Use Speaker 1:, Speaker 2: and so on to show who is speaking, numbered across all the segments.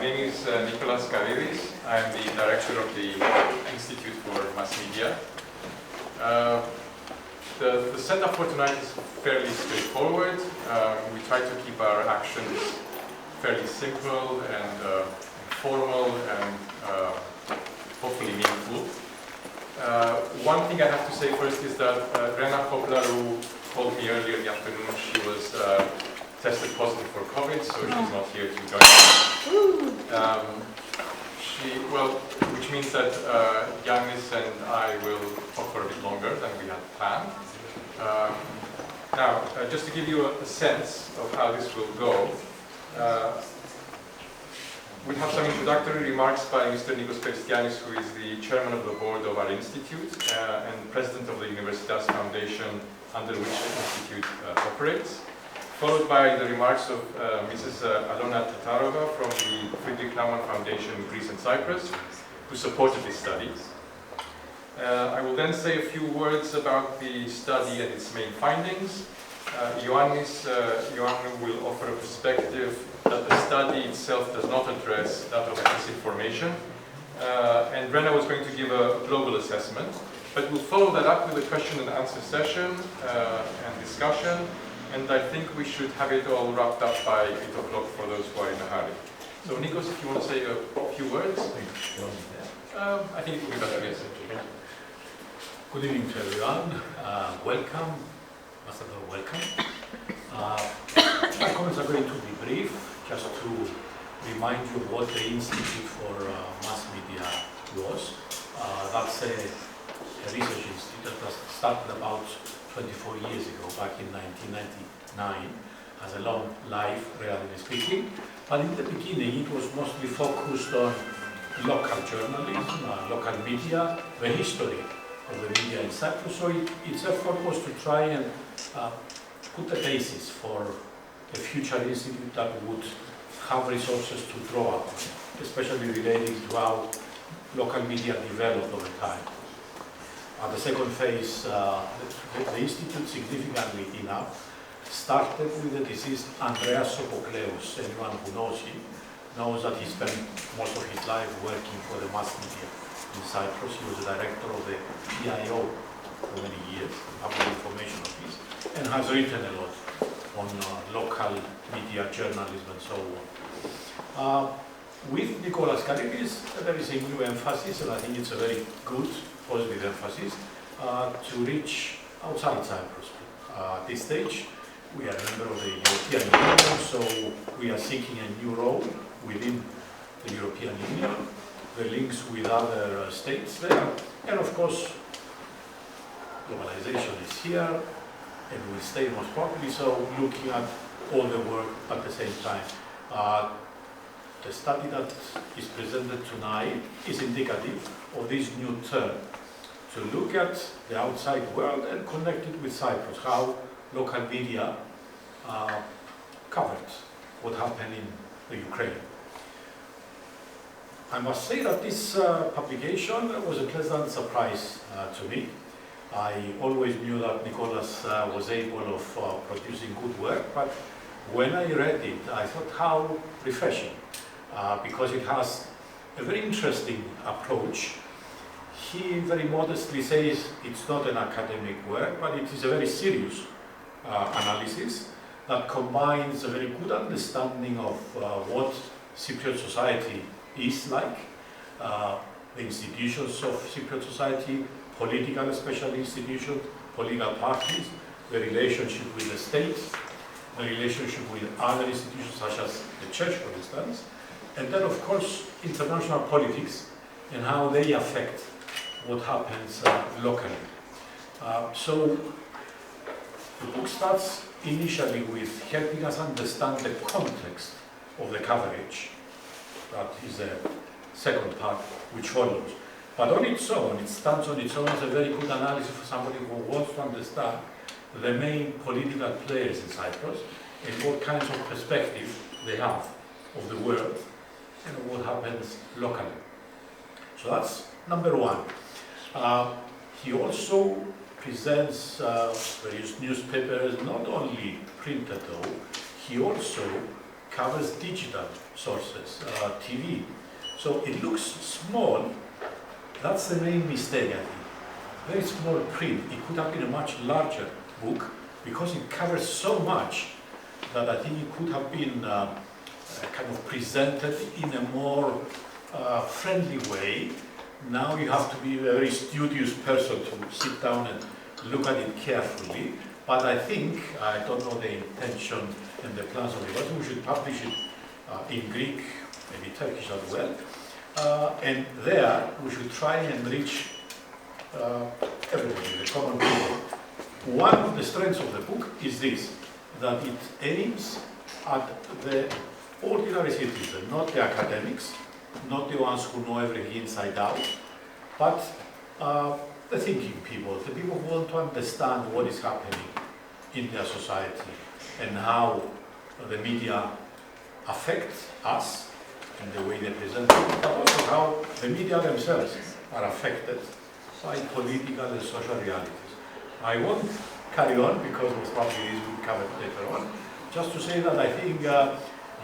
Speaker 1: My name is Nikólαos Καρύδης. I'm the director of the Institute for Mass Media. The setup for tonight is fairly straightforward. We try to keep our actions fairly simple and formal and hopefully meaningful. One thing I have to say first is that Rena Poplar, who called me earlier in the afternoon, she was tested positive for COVID, so she's not here to join us. Which means that Giannis and I will talk for a bit longer than we had planned. Now, just to give you a sense of how this will go, we have some introductory remarks by Mr. Nikos Peristianis, who is the chairman of the board of our institute and president of the Universitas Foundation under which the institute operates, followed by the remarks of Mrs. Άλονα Τατάροβα from the Friedrich Naumann Foundation in Greece and Cyprus, who supported this study. I will then say a few words about the study and its main findings. Giannis Iωάννου will offer a perspective that the study itself does not address that of misinformation. And Rena was going to give a global assessment, but we'll follow that up with a question and answer session and discussion. And I think we should have it all wrapped up by 8 o'clock for those who are in a hurry. So Nikos, if you want to say a few words. I think it will be better, yes.
Speaker 2: Good evening to everyone. Welcome. Welcome. My comments are going to be brief, just to remind you what the Institute for Mass Media was. That's a research institute that was started about 24 years ago, back in 1999, as a long life, relatively speaking. But in the beginning, it was mostly focused on local journalism, local media, the history of the media in Cyprus. So its effort was to try and put the basis for a future institute that would have resources to draw upon, especially relating to how local media developed over time. The second phase, the Institute, significantly enough, started with the deceased Andreas Sopokleous. Anyone who knows him knows that he spent most of his life working for the mass media in Cyprus. He was the director of the PIO for many years, Public Information Office, and has written a lot on local media journalism and so on. With Nikolas Karydis, there is a new emphasis, and I think it's a very good, positive emphasis, to reach outside Cyprus. At this stage, we are a member of the European Union, so we are seeking a new role within the European Union, the links with other states there, and of course, globalization is here, and will stay most probably, so looking at all the work at the same time. The study that is presented tonight is indicative of this new turn to look at the outside world and connect it with Cyprus, how local media covered what happened in the Ukraine. I must say that this publication was a pleasant surprise to me. I always knew that Nikolas was able of producing good work, but when I read it, I thought how refreshing, because it has a very interesting approach. He very modestly says it's not an academic work, but it is a very serious analysis that combines a very good understanding of what Cypriot society is like, the institutions of Cypriot society, political, especially institutions, political parties, the relationship with the state, the relationship with other institutions such as the church, for instance, and then, of course, international politics and how they affect what happens locally. So the book starts initially with helping us understand the context of the coverage. That is the second part which follows. But on its own, it stands on its own as a very good analysis for somebody who wants to understand the main political players in Cyprus and what kinds of perspective they have of the world and what happens locally. So that's number one. He also presents various newspapers, not only printed though, he also covers digital sources, TV. So it looks small. That's the main mistake, I think. Very small print. It could have been a much larger book because it covers so much that I think it could have been kind of presented in a more friendly way. Now you have to be a very studious person to sit down and look at it carefully. But I think, I don't know the intention and the plans of the university, we should publish it in Greek, maybe Turkish as well. And there we should try and reach everybody, the common people. One of the strengths of the book is this, that it aims at the ordinary citizen, not the academics, not the ones who know everything inside out, but the thinking people, the people who want to understand what is happening in their society and how the media affect us and the way they present it, but also how the media themselves are affected by political and social realities. I won't carry on because most probably this will be covered later on. Just to say that I think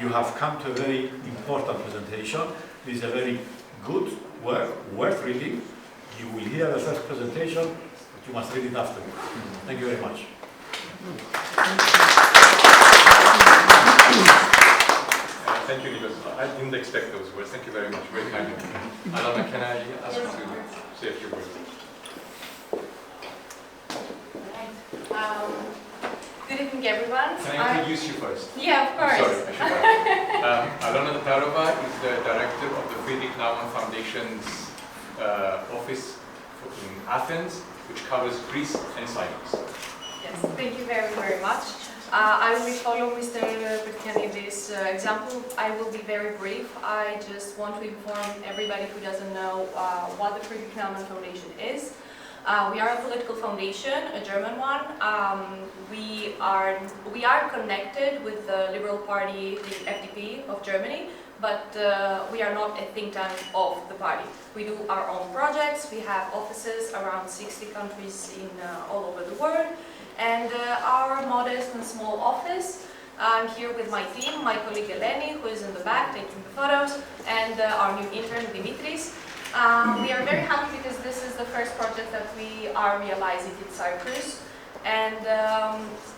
Speaker 2: you have come to a very important presentation. This is a very good work, worth reading. You will hear the first presentation, but you must read it afterwards. Thank you very much.
Speaker 1: Thank you, Nikos. I didn't expect those words. Thank you very much. Very kind of you. Άλονα, can I ask you to say a few words?
Speaker 3: Good evening, everyone.
Speaker 1: Can I introduce you first?
Speaker 3: Yeah, of course.
Speaker 1: Sorry, I should have. Άλονα Τατάροβα is the director of the Friedrich Naumann Foundation's office in Athens, which covers Greece and Cyprus.
Speaker 3: Yes, thank you very, very much. I will follow Mr. Perstiani's example. I will be very brief. I just want to inform everybody who doesn't know what the Friedrich Naumann Foundation is. We are a political foundation, a German one. We are connected with the Liberal Party, the FDP of Germany, but we are not a think tank of the party. We do our own projects. We have offices around 60 countries in all over the world. And our modest and small office, I'm here with my team, my colleague Eleni, who is in the back taking the photos, and our new intern, Dimitris. We are very happy because this is the first project that we are realizing in Cyprus. And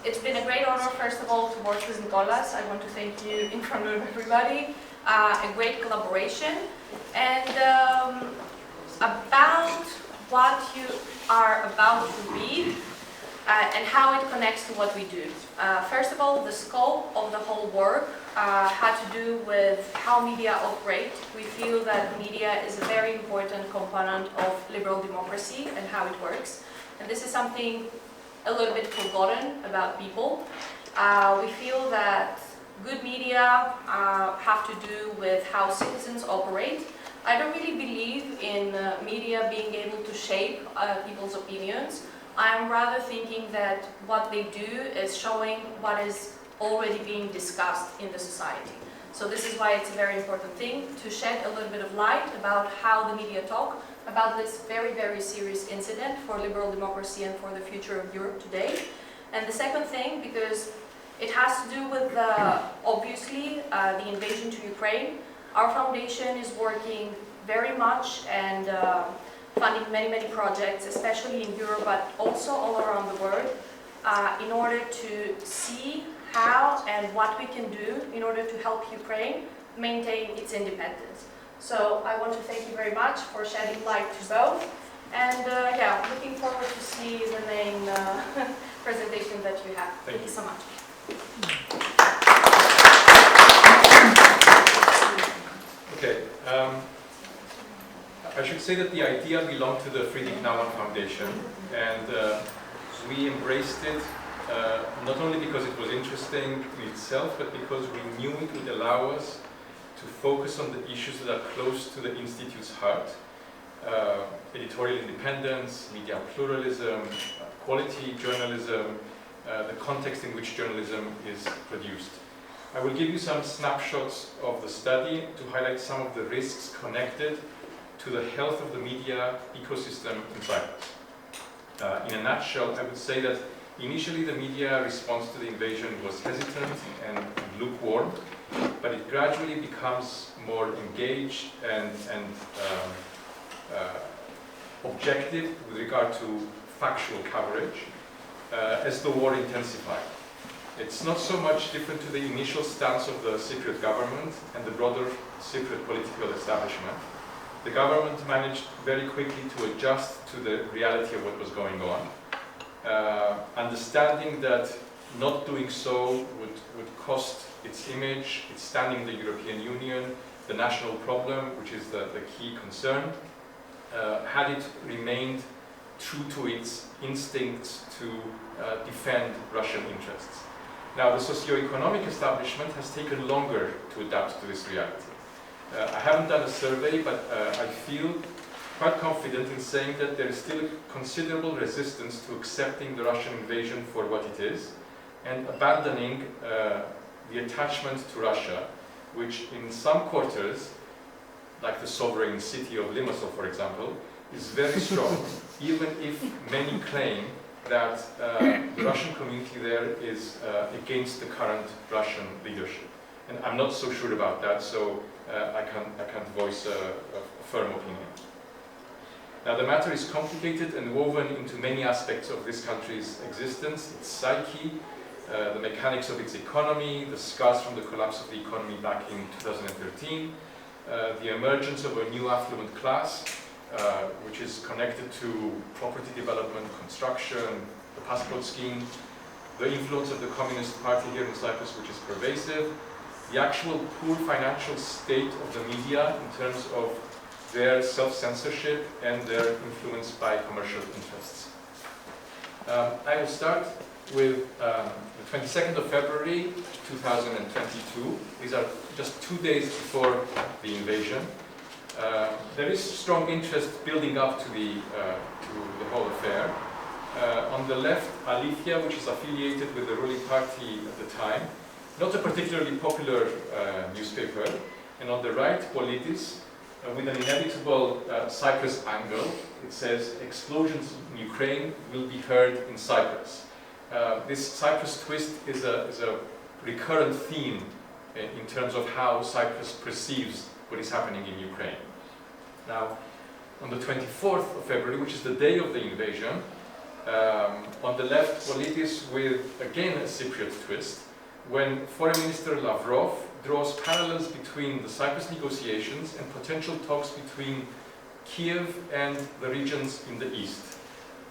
Speaker 3: it's been a great honor, first of all, to work with Nikolas. I want to thank you in front of everybody. A great collaboration. And about what you are about to read, and how it connects to what we do. First of all, the scope of the whole work had to do with how media operate. We feel that media is a very important component of liberal democracy and how it works. And this is something a little bit forgotten about people. We feel that good media have to do with how citizens operate. I don't really believe in media being able to shape people's opinions. I'm rather thinking that what they do is showing what is already being discussed in the society. So this is why it's a very important thing to shed a little bit of light about how the media talk about this very, very serious incident for liberal democracy and for the future of Europe today. And the second thing, because it has to do with, obviously, the invasion to Ukraine. Our foundation is working very much and funding many, many projects, especially in Europe, but also all around the world, in order to see how and what we can do in order to help Ukraine maintain its independence. So I want to thank you very much for shedding light to both. And yeah, looking forward to see the main presentation that you have. Thank you so much.
Speaker 1: Okay. I should say that the idea belonged to the Friedrich Naumann Foundation, and we embraced it not only because it was interesting in itself, but because we knew it would allow us to focus on the issues that are close to the Institute's heart. Editorial independence, media pluralism, quality journalism, the context in which journalism is produced. I will give you some snapshots of the study to highlight some of the risks connected to the health of the media ecosystem in Cyprus. In a nutshell, I would say that initially the media response to the invasion was hesitant and lukewarm. but it gradually becomes more engaged and objective with regard to factual coverage as the war intensified. It's not so much different to the initial stance of the Cypriot government and the broader Cypriot political establishment. The government managed very quickly to adjust to the reality of what was going on, understanding that not doing so would cost its image, its standing in the European Union, the national problem, which is the key concern, had it remained true to its instincts to defend Russian interests. Now, the socio-economic establishment has taken longer to adapt to this reality. I haven't done a survey, but I feel quite confident in saying that there is still considerable resistance to accepting the Russian invasion for what it is and abandoning the attachment to Russia, which in some quarters, like the sovereign city of Limassol, for example, is very strong, even if many claim that the Russian community there is against the current Russian leadership. And I'm not so sure about that, so I can't voice a firm opinion. Now, the matter is complicated and woven into many aspects of this country's existence, its psyche, the mechanics of its economy, the scars from the collapse of the economy back in 2013, the emergence of a new affluent class, which is connected to property development, construction, the passport scheme, the influence of the Communist Party here in Cyprus, which is pervasive, the actual poor financial state of the media in terms of their self-censorship and their influence by commercial interests. I will start with the 22nd of February 2022. These are just 2 days before the invasion. There is strong interest building up to the whole affair. On the left, Alithia, which is affiliated with the ruling party at the time, not a particularly popular newspaper, and on the right, Politis, with an inevitable Cyprus angle. It says, explosions in Ukraine will be heard in Cyprus. This Cyprus twist is a recurrent theme in terms of how Cyprus perceives what is happening in Ukraine. Now, on the 24th of February, which is the day of the invasion, on the left, Politis with, again, a Cypriot twist, when Foreign Minister Lavrov draws parallels between the Cyprus negotiations and potential talks between Kiev and the regions in the east.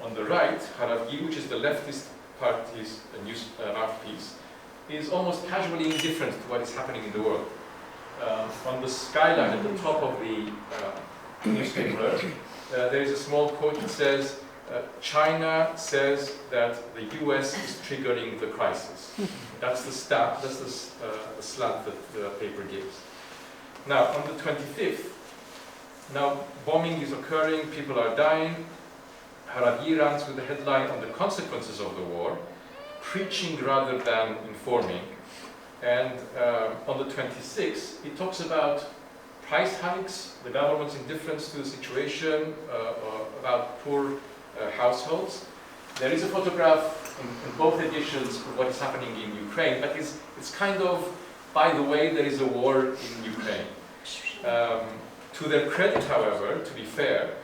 Speaker 1: On the right, Haravgi, which is the leftist party's news mouthpiece, is almost casually indifferent to what is happening in the world. On the skyline at the top of the newspaper, there is a small quote that says, China says that the US is triggering the crisis. That's the slant that the paper gives. Now, on the 25th, now bombing is occurring, people are dying. Haravgi runs with the headline on the consequences of the war, preaching rather than informing. And on the 26th, it talks about price hikes, the government's indifference to the situation, about poor households. There is a photograph in both editions of what is happening in Ukraine, but it's kind of, by the way, there is a war in Ukraine. To their credit, however, to be fair,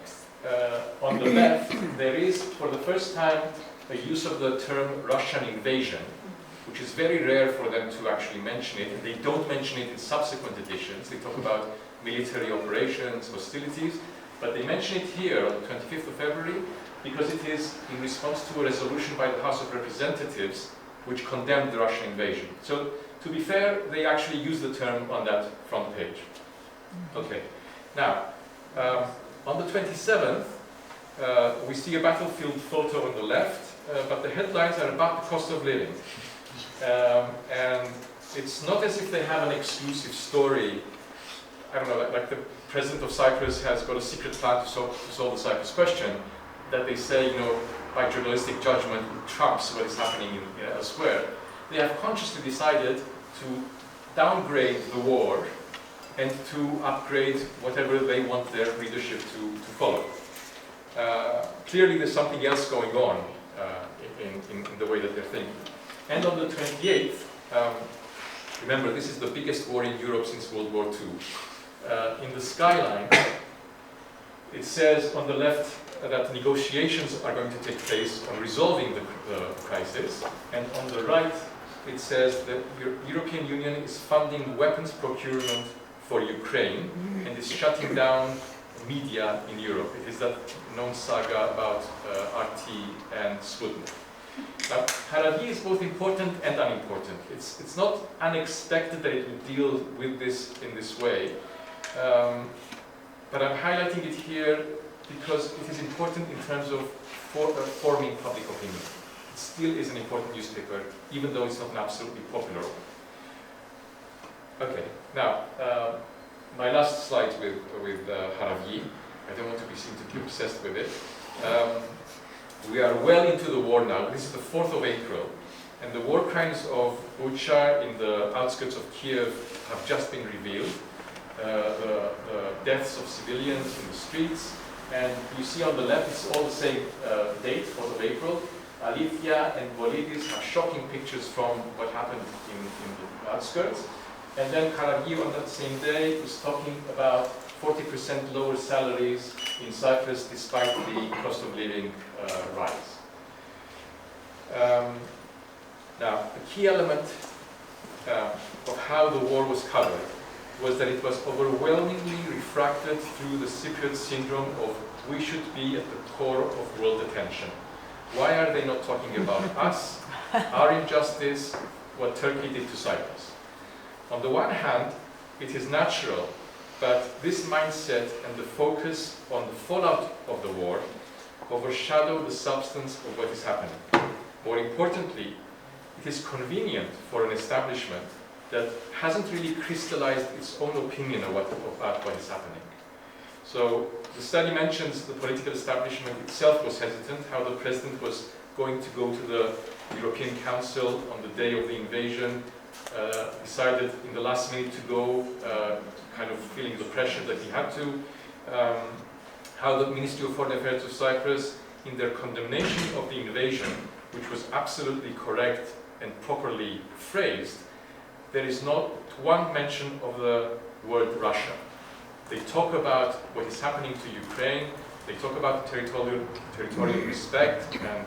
Speaker 1: on the left, there is, for the first time, a use of the term Russian invasion, which is very rare for them to actually mention it, and they don't mention it in subsequent editions. They talk about military operations, hostilities, but they mention it here on the 25th of February because it is in response to a resolution by the House of Representatives which condemned the Russian invasion. So, to be fair, they actually use the term on that front page. Okay. Now, on the 27th, we see a battlefield photo on the left, but the headlines are about the cost of living. And it's not as if they have an exclusive story. I don't know, like the president of Cyprus has got a secret plan to solve the Cyprus question, that they say, you know, by journalistic judgment, trumps what is happening elsewhere. They have consciously decided to downgrade the war and to upgrade whatever they want their readership to follow. Clearly there's something else going on in the way that they're thinking. And on the 28th, Remember, this is the biggest war in Europe since World War II. In the skyline, it says on the left that negotiations are going to take place on resolving the crisis, and on the right, it says that the European Union is funding weapons procurement for Ukraine and is shutting down media in Europe. It is that known saga about RT and Sputnik. Now, Harari is both important and unimportant. It's not unexpected that it would deal with this in this way, but I'm highlighting it here because it is important in terms of forming public opinion. It still is an important newspaper, even though it's not an absolutely popular one. Okay, now, my last slide with Harari. I don't want to be seen to be obsessed with it. We are well into the war now. This is the 4th of April, and the war crimes of Bucha in the outskirts of Kiev have just been revealed. The deaths of civilians in the streets, and you see on the left, it's all the same date, 4th of April. Alithia and Volidis have shocking pictures from what happened in the outskirts. And then Karagir on that same day is talking about 40% lower salaries in Cyprus despite the cost of living rise. Now, the key element of how the war was covered was that it was overwhelmingly refracted through the Cypriot syndrome of we should be at the core of world attention. Why are they not talking about us, our injustice, what Turkey did to Cyprus? On the one hand, it is natural, but this mindset and the focus on the fallout of the war overshadow the substance of what is happening. More importantly, it is convenient for an establishment that hasn't really crystallized its own opinion about what is happening. So the study mentions the political establishment itself was hesitant, how the president was going to go to the European Council on the day of the invasion, decided in the last minute to go, kind of feeling the pressure that he had to. How the Ministry of Foreign Affairs of Cyprus, in their condemnation of the invasion, which was absolutely correct and properly phrased, there is not one mention of the word Russia. They talk about what is happening to Ukraine, they talk about territorial respect and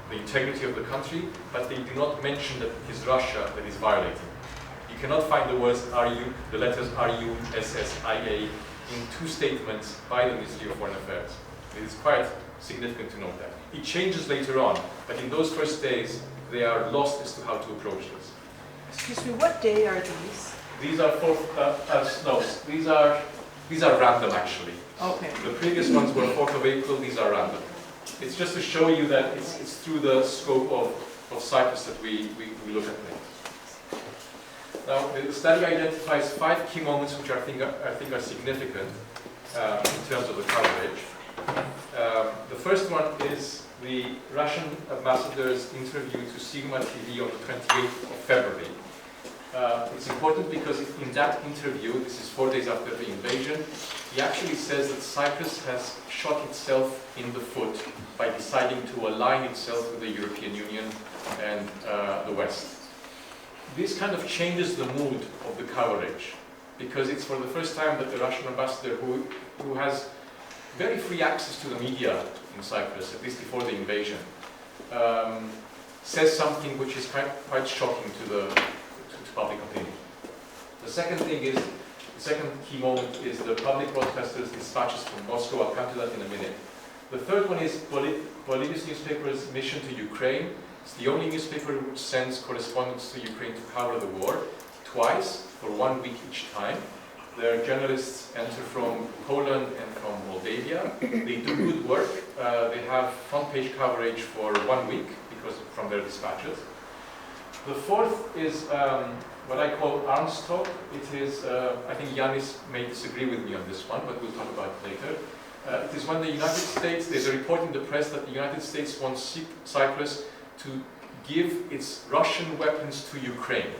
Speaker 1: the integrity of the country, but they do not mention that it is Russia that is violating. You cannot find the words RU, the letters RUSSIA in two statements by the Ministry of Foreign Affairs. It is quite significant to note that. It changes later on, but in those first days, they are lost as to how to approach this.
Speaker 4: Excuse me, what day are these?
Speaker 1: These are these are random actually.
Speaker 4: Okay.
Speaker 1: The previous ones were 4th of April, these are random. It's just to show you that it's through the scope of Cyprus that we look at things. Now, the study identifies 5 key moments which I think are significant in terms of the coverage. The first one is the Russian ambassador's interview to Sigma TV on the 28th of February. It's important because in that interview, this is 4 days after the invasion, he actually says that Cyprus has shot itself in the foot by deciding to align itself with the European Union and the West. This kind of changes the mood of the coverage because it's for the first time that the Russian ambassador, who has very free access to the media in Cyprus, at least before the invasion, says something which is quite shocking to public opinion. The second key moment is the public broadcaster's dispatches from Moscow. I'll come to that in a minute. The third one is Polydis newspaper's mission to Ukraine. It's the only newspaper which sends correspondents to Ukraine to cover the war, twice, for 1 week each time. Their journalists enter from Poland and from Moldavia. They do good work. They have front page coverage for 1 week because from their dispatches. The fourth is what I call arms talk. It is, I think Giannis may disagree with me on this one, but we'll talk about it later. It is when the United States, there's a report in the press that the United States wants Cyprus to give its Russian weapons to Ukraine.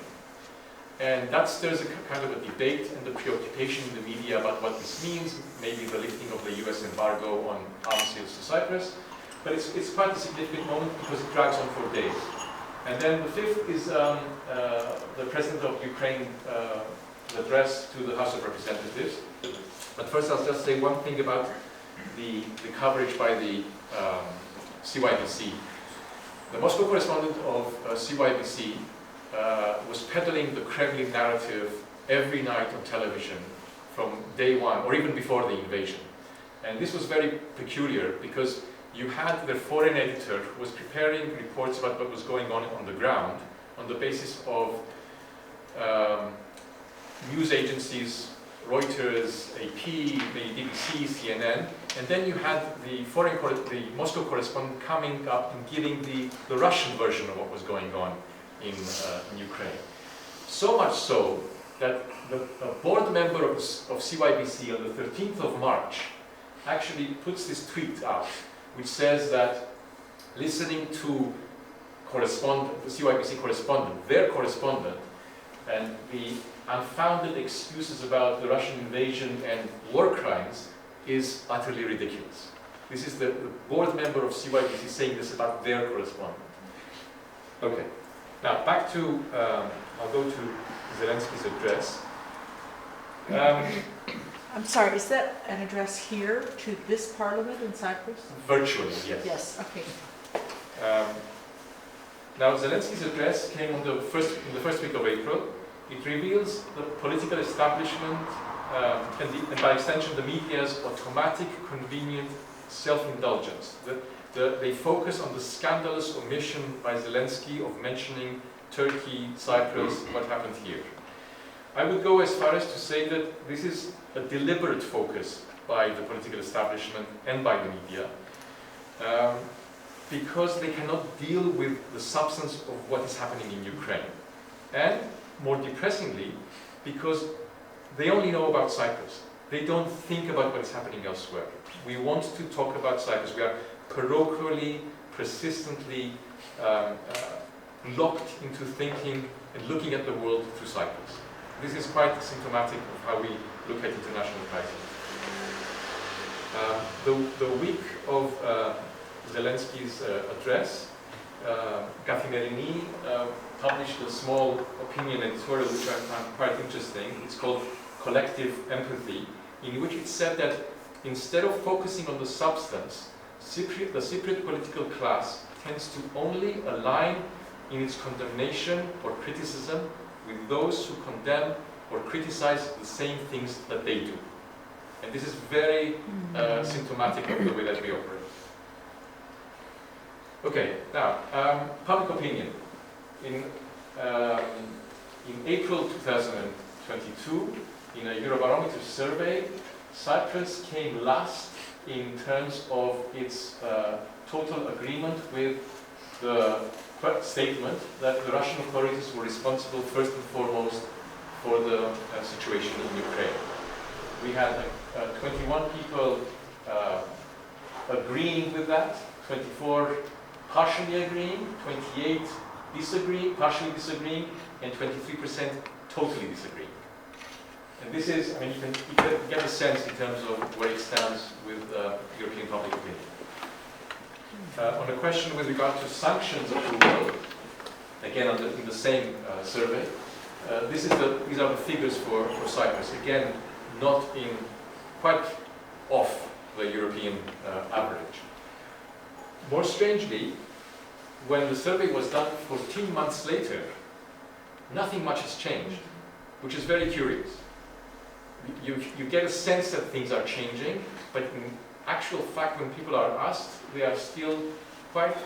Speaker 1: And there's a kind of a debate and the preoccupation in the media about what this means, maybe the lifting of the US embargo on arms sales to Cyprus. But it's quite a significant moment because it drags on for days.
Speaker 5: And then the fifth is the President of Ukraine address to the House of Representatives. But first I'll just say one thing about the coverage by the CYBC. The Moscow correspondent of CYBC was peddling the Kremlin narrative every night on television from day one, or even before the invasion. And this was very peculiar because you had the foreign editor who was preparing reports about what was going on the ground on the basis of news agencies, Reuters, AP, the BBC, CNN, and then you had the Moscow correspondent coming up and giving the Russian version of what was going on in Ukraine. So much so that a board member of CYBC on the 13th of March actually puts this tweet out, which says that listening to the CYBC correspondent, their correspondent, and the unfounded excuses about the Russian invasion and war crimes is utterly ridiculous. This is the board member of CYBC saying this about their correspondent. Okay, now back to, I'll go to Zelensky's address.
Speaker 4: I'm sorry, is that an address here to this parliament in Cyprus?
Speaker 5: Virtually, yes.
Speaker 4: Yes, okay.
Speaker 5: Now Zelensky's address came in the first week of April. It reveals the political establishment and by extension the media's automatic, convenient self-indulgence. They focus on the scandalous omission by Zelensky of mentioning Turkey, Cyprus, what happened here. I would go as far as to say that this is a deliberate focus by the political establishment and by the media because they cannot deal with the substance of what is happening in Ukraine. And more depressingly, because they only know about Cyprus. They don't think about what is happening elsewhere. We want to talk about Cyprus. We are parochially, persistently locked into thinking and looking at the world through Cyprus. This is quite symptomatic of how we look at international crises. The week of Zelensky's address, Kathimerini published a small opinion editorial which I found quite interesting. It's called Collective Empathy, in which it said that instead of focusing on the substance, the Cypriot political class tends to only align in its condemnation or criticism with those who condemn or criticize the same things that they do. And this is very symptomatic of the way that we operate. Okay, now, public opinion. In April 2022, in a Eurobarometer survey, Cyprus came last in terms of its total agreement with the statement that the Russian authorities were responsible first and foremost for the situation in Ukraine. We had 21 people agreeing with that, 24 partially agreeing, 28 disagreeing, partially disagreeing, and 23% totally disagreeing. And this is, I mean, you can get a sense in terms of where it stands with European public opinion. On a question with regard to sanctions approval, again in the same survey, these are the figures for Cyprus. Again, not in quite off the European average. More strangely, when the survey was done 14 months later, nothing much has changed, which is very curious. You get a sense that things are changing, but in actual fact, when people are asked, they are still quite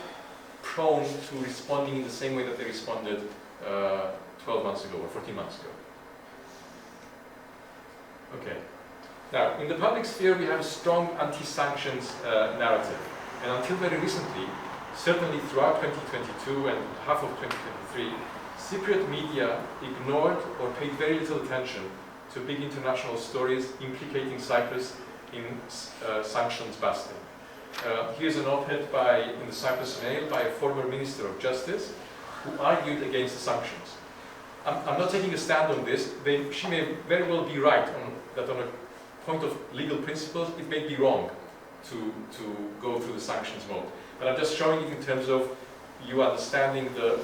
Speaker 5: prone to responding in the same way that they responded 12 months ago or 14 months ago. Okay. Now, in the public sphere, we have a strong anti-sanctions narrative. And until very recently, certainly throughout 2022 and half of 2023, Cypriot media ignored or paid very little attention to big international stories implicating Cyprus in sanctions busting. Here's an op-ed in the Cyprus Mail by a former Minister of Justice who argued against the sanctions. I'm not taking a stand on this. She may very well be right that on a point of legal principles, it may be wrong to go through the sanctions mode. But I'm just showing it in terms of
Speaker 1: you understanding the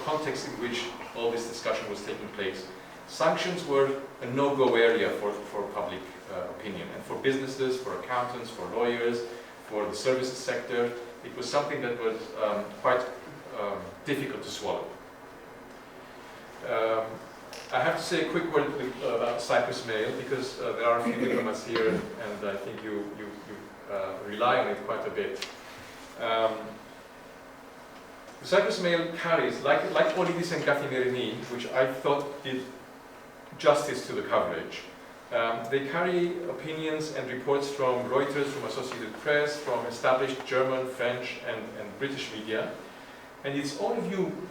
Speaker 1: context in which all this discussion was taking place. Sanctions were a no-go area for public opinion, and for businesses, for accountants, for lawyers, for the services sector. It was something that was quite difficult to swallow. I have to say a quick word about Cyprus Mail, because there are a few diplomats here, and I think you rely on it quite a bit. The Cyprus Mail carries, like Polidis and Kathimerini, which I thought did justice to the coverage, they carry opinions and reports from Reuters, from Associated Press, from established German, French, and British media, and its own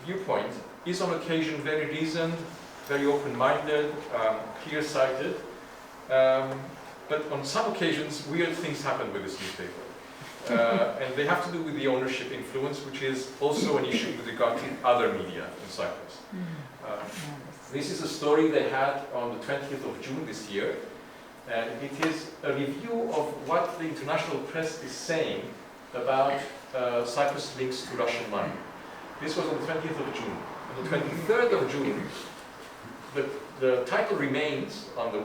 Speaker 1: viewpoint is on occasion very reasoned, very open-minded, clear-sighted, but on some occasions weird things happen with this newspaper. And they have to do with the ownership influence, which is also an issue with regard to other media in Cyprus. This is a story they had on the 20th of June this year, and it is a review of what the international press is saying about Cyprus' links to Russian money. This was on the 20th of June. On the 23rd of June, the title remains on the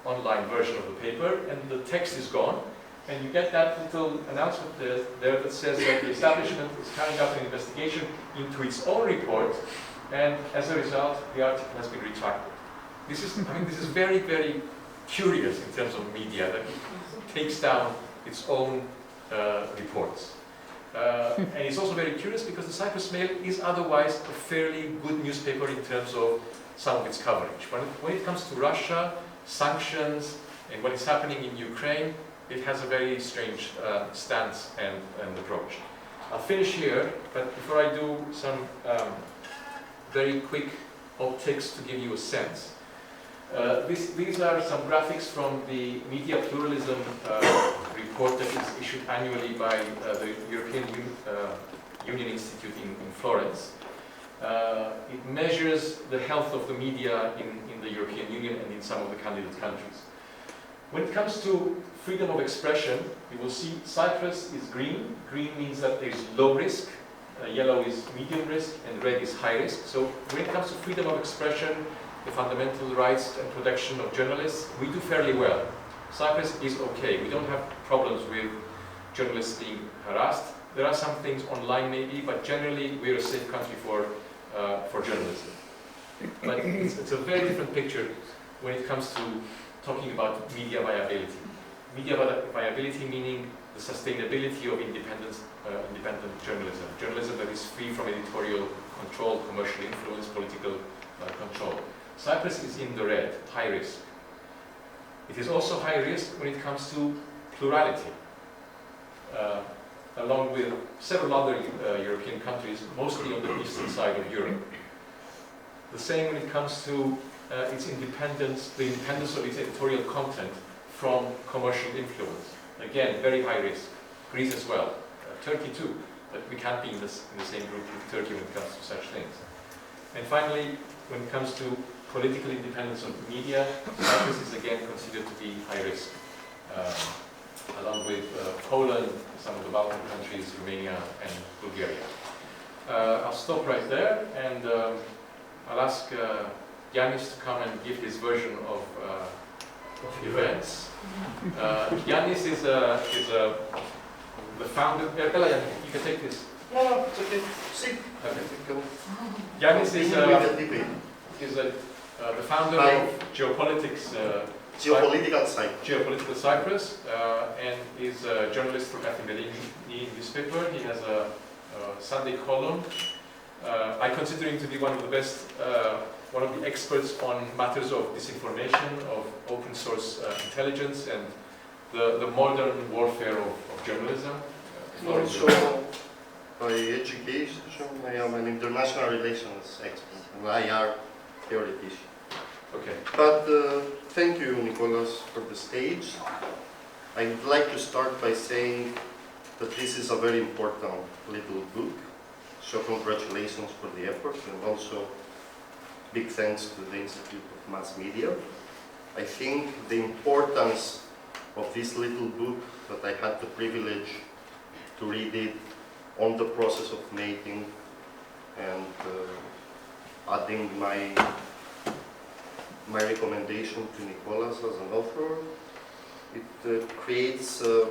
Speaker 1: online version of the paper, and the text is gone. And you get that little announcement there that says that the establishment is carrying out an investigation into its own report, and as a result, the article has been retracted. This is very, very curious in terms of media, that it takes down its own reports. And it's also very curious because the Cyprus Mail is otherwise a fairly good newspaper in terms of some of its coverage. When it comes to Russia, sanctions, and what is happening in Ukraine, it has a very strange stance and approach. I'll finish here, but before I do, some very quick optics to give you a sense. These are some graphics from the Media Pluralism report that is issued annually by the European Union Institute in Florence. It measures the health of the media in the European Union and in some of the candidate countries. When it comes to freedom of expression, you will see Cyprus is green. Green means that there is low risk, yellow is medium risk, and red is high risk. So when it comes to freedom of expression, the fundamental rights and protection of journalists, we do fairly well. Cyprus is okay. We don't have problems with journalists being harassed. There are some things online maybe, but generally we're a safe country for journalism. But it's a very different picture when it comes to talking about media viability. Media viability meaning the sustainability of independent journalism. Journalism that is free from editorial control, commercial influence, political control. Cyprus is in the red, high risk. It is also high risk when it comes to plurality. Along with several other European countries, mostly on the eastern side of Europe. The same when it comes to its independence, the independence of its editorial content from commercial influence. Again, very high risk. Greece as well. Turkey too, but we can't be in the same group with Turkey when it comes to such things. And finally, when it comes to political independence of the media, Cyprus is again considered to be high risk. Along with Poland, some of the Balkan countries, Romania and Bulgaria. I'll stop right there, and I'll ask Giannis to come and give his version of events. Giannis is the founder. You can take this.
Speaker 6: No, it's okay. See.
Speaker 1: Okay. Giannis is the founder of Geopolitical Cyprus, and is a journalist for Kathimerini newspaper. He has a Sunday column. I consider him to be one of the best, one of the experts on matters of disinformation, of open source intelligence, and the modern warfare of journalism.
Speaker 6: Also, by education, I am an international relations expert, an IR theoretician.
Speaker 1: Okay.
Speaker 6: But thank you, Nicholas, for the stage. I would like to start by saying that this is a very important little book. So congratulations for the effort, and also big thanks to the Institute of Mass Media. I think the importance of this little book, that I had the privilege to read it on the process of making and adding my recommendation to Nicholas as an author, it creates a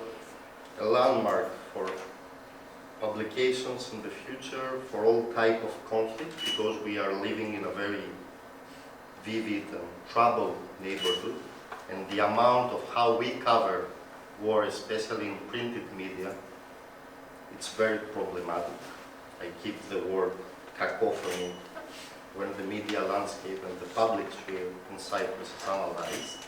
Speaker 6: landmark for publications in the future for all type of conflict, because we are living in a very vivid and troubled neighborhood, and the amount of how we cover war, especially in printed media, it's very problematic. I keep the word cacophony when the media landscape and the public sphere in Cyprus is analyzed.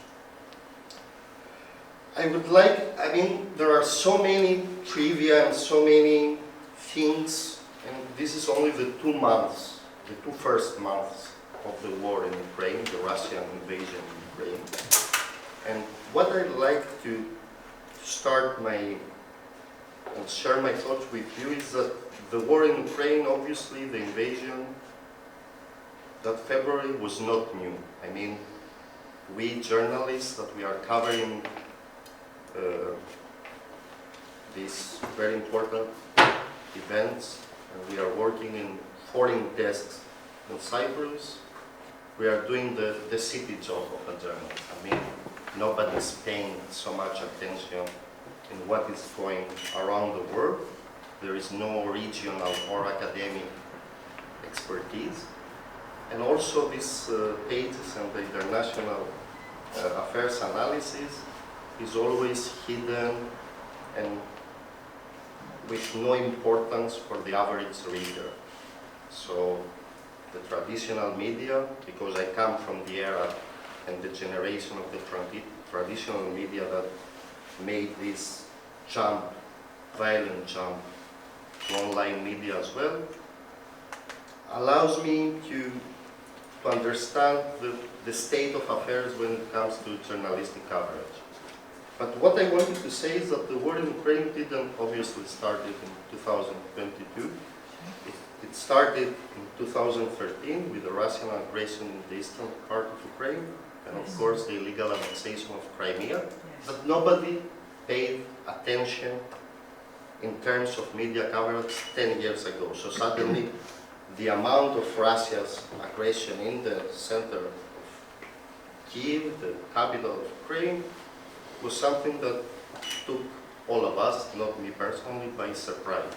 Speaker 6: I would like, I mean, there are so many trivia and so many things, and this is only the 2 months, the 2 first months of the war in Ukraine, the Russian invasion in Ukraine. And what I'd like to start and share my thoughts with you is that the war in Ukraine, obviously the invasion, that February was not new. I mean, we journalists that we are covering these very important events, and we are working in foreign desks in Cyprus, we are doing the city job of a journalist. I mean, nobody's paying so much attention in what is going around the world. There is no regional or academic expertise. And also these pages and the international affairs analysis is always hidden and with no importance for the average reader. So the traditional media, because I come from the era and the generation of the traditional media that made this jump, violent jump, to online media as well, allows me to understand the state of affairs when it comes to journalistic coverage. But what I wanted to say is that the war in Ukraine didn't obviously start in 2022. It started in 2013 with the Russian aggression in the eastern part of Ukraine, and of course the illegal annexation of Crimea. But nobody paid attention in terms of media coverage 10 years ago. So suddenly the amount of Russia's aggression in the center of Kyiv, the capital of Ukraine, was something that took all of us, not me personally, by surprise.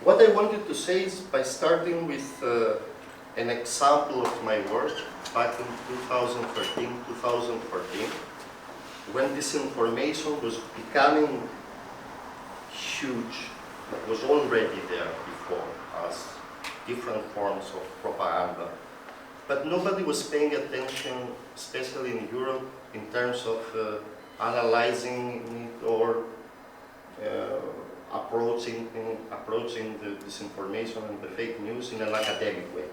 Speaker 6: What I wanted to say is, by starting with an example of my work back in 2013, 2014, when disinformation was becoming huge, it was already there before as different forms of propaganda. But nobody was paying attention, especially in Europe, in terms of analyzing it or approaching the disinformation and the fake news in an academic way.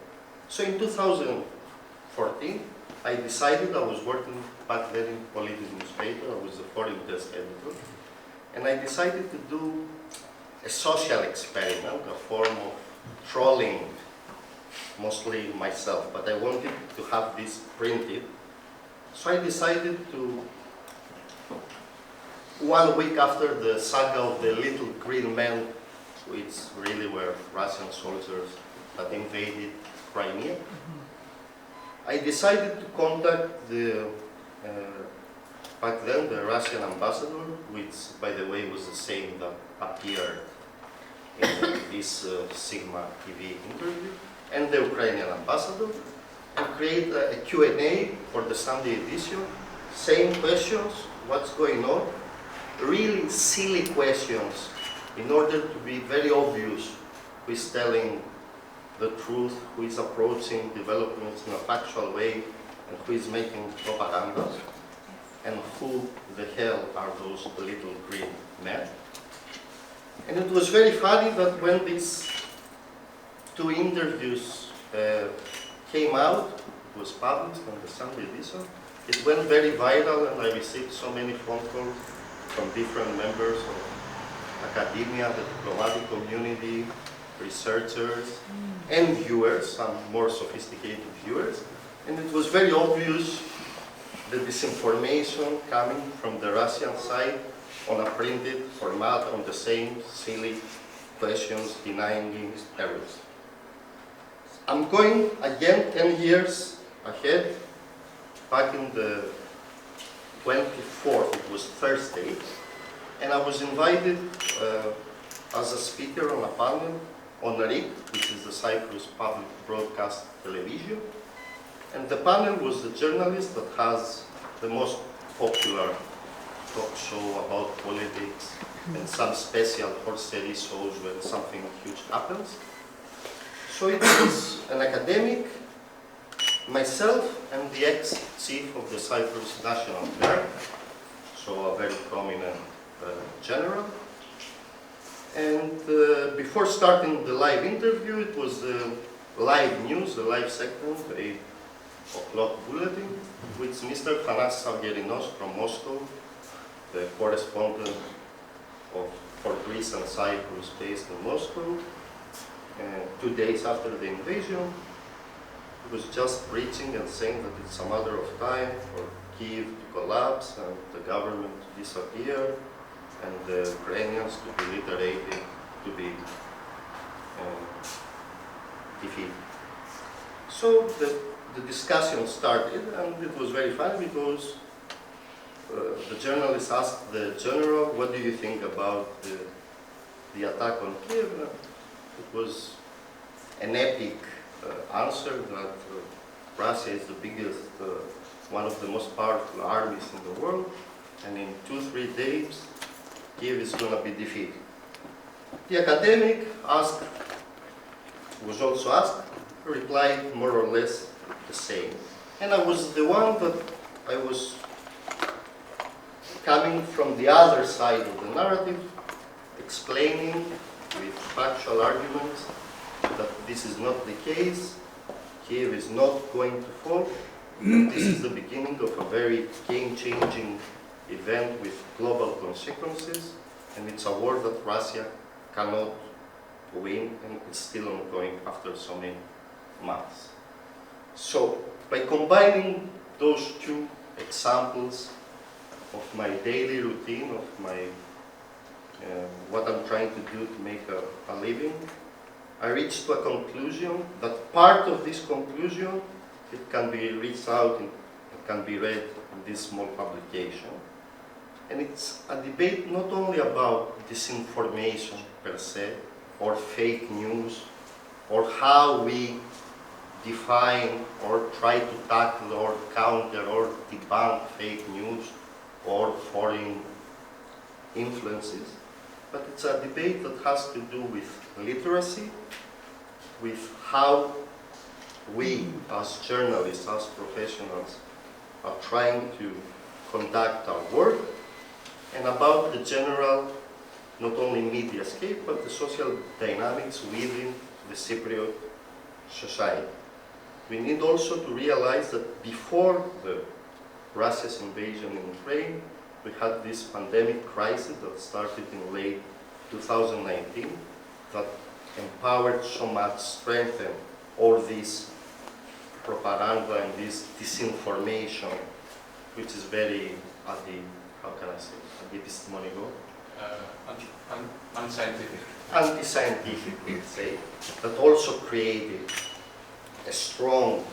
Speaker 6: So in 2014, I decided, I was working back then in political newspaper, I was the foreign desk editor, and I decided to do a social experiment, a form of trolling, mostly myself, but I wanted to have this printed. So I decided to, 1 week after the saga of the little green men, which really were Russian soldiers that invaded Crimea, I decided to contact the, back then, the Russian ambassador, which, by the way, was the same that appeared in this Sigma TV interview, and the Ukrainian ambassador, and create a Q&A for the Sunday edition. Same questions, what's going on, really silly questions, in order to be very obvious who is telling the truth, who is approaching developments in a factual way, and who is making propaganda, and who the hell are those little green men. And it was very funny that when these 2 interviews came out, it was published on the Sunday edition, it went very viral, and I received so many phone calls from different members of academia, the diplomatic community, researchers, and viewers, some more sophisticated viewers. And it was very obvious the disinformation coming from the Russian side on a printed format on the same silly questions denying terrorism. I'm going again 10 years ahead, back in the 24th, it was Thursday, and I was invited as a speaker on a panel on RIC, which is the Cyprus Public Broadcast Television. And the panel was the journalist that has the most popular talk show about politics and some special horse-steady shows when something huge happens. So it was an academic, myself, and the ex-chief of the Cyprus National Guard, so a very prominent general. And before starting the live interview, it was the live news, the live segment, the 8 o'clock bulletin, which Mr. Thanasis Avgerinos from Moscow, the correspondent for Greece and Cyprus based in Moscow, 2 days after the invasion, he was just preaching and saying that it's a matter of time for Kyiv to collapse and the government to disappear and the Ukrainians to be liberated, to be defeated. So the discussion started, and it was very fun because the journalist asked the general, what do you think about the attack on Kyiv? It was an epic answer that Russia is the biggest, one of the most powerful armies in the world, and in 2-3 days, Kyiv is going to be defeated. The academic was also asked, replied more or less the same. And I was the one that I was coming from the other side of the narrative, explaining with factual arguments that this is not the case, Kyiv is not going to fall, and this is the beginning of a very game-changing event with global consequences, and it's a war that Russia cannot win, and it's still ongoing after so many months. So, by combining those two examples of my daily routine, of my what I'm trying to do to make a living, I reached to a conclusion that part of this conclusion, it can be reached out, it can be read in this small publication. And it's a debate not only about disinformation per se, or fake news, or how we define or try to tackle or counter or debunk fake news or foreign influences, but it's a debate that has to do with literacy, with how we as journalists, as professionals, are trying to conduct our work, and about the general, not only media scape, but the social dynamics within the Cypriot society. We need also to realize that before Russia's invasion in Ukraine, we had this pandemic crisis that started in late 2019 that empowered so much, strengthened all this propaganda and this disinformation, which is very how can I say, epistemological?
Speaker 5: Unscientific.
Speaker 6: Anti-scientific, let's say, that also created a strong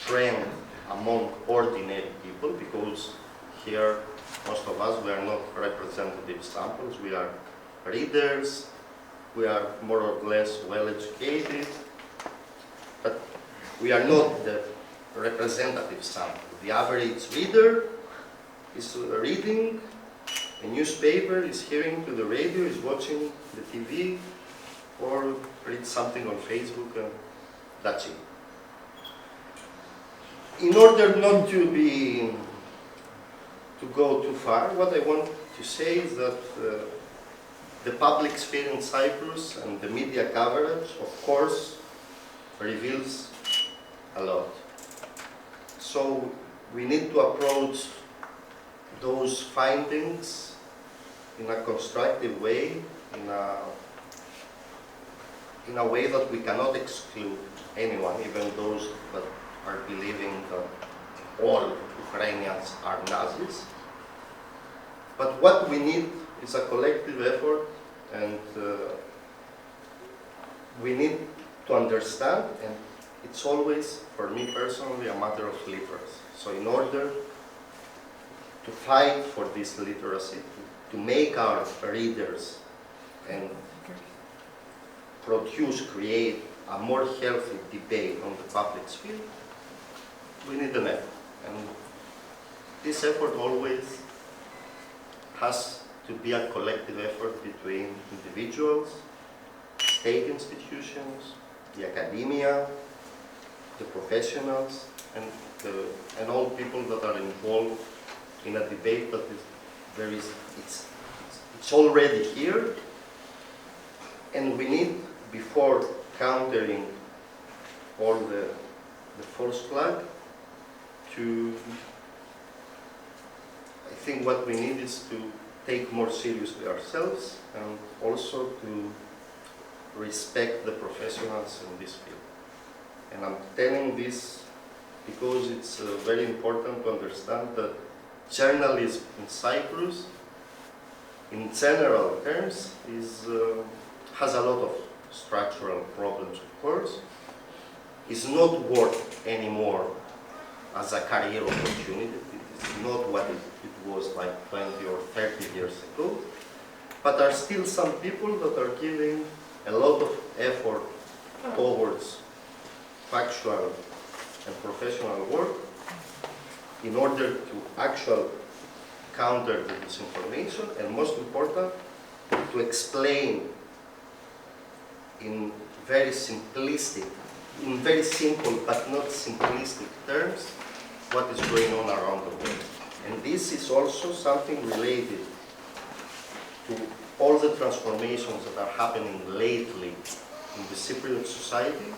Speaker 6: trend among ordinary people, because here, most of us, we are not representative samples, we are readers, we are more or less well-educated, but we are not the representative sample. The average reader is reading a newspaper, is hearing to the radio, is watching the TV, or read something on Facebook, and that's it. In order not to go too far, what I want to say is that the public sphere in Cyprus and the media coverage, of course, reveals a lot. So we need to approach those findings in a constructive way, in a way that we cannot exclude anyone, even those that are believing that all Ukrainians are Nazis. But what we need is a collective effort, and we need to understand, and it's always, for me personally, a matter of literacy. So in order to fight for this literacy, to make our readers and create a more healthy debate on the public sphere, we need an effort. And this effort always has to be a collective effort between individuals, state institutions, the academia, the professionals, and all people that are involved in a debate that is it's already here, and we need, before countering all the false flag, I think what we need is to take more seriously ourselves and also to respect the professionals in this field. And I'm telling this because it's very important to understand that journalism in Cyprus, in general terms, has a lot of structural problems, of course. It's not worked anymore as a career opportunity. It is not what it was like 20 or 30 years ago. But there are still some people that are giving a lot of effort towards factual and professional work in order to actually counter the disinformation, and most important, to explain in very simplistic, in very simple but not simplistic terms, what is going on around the world. And this is also something related to all the transformations that are happening lately in the Cypriot society,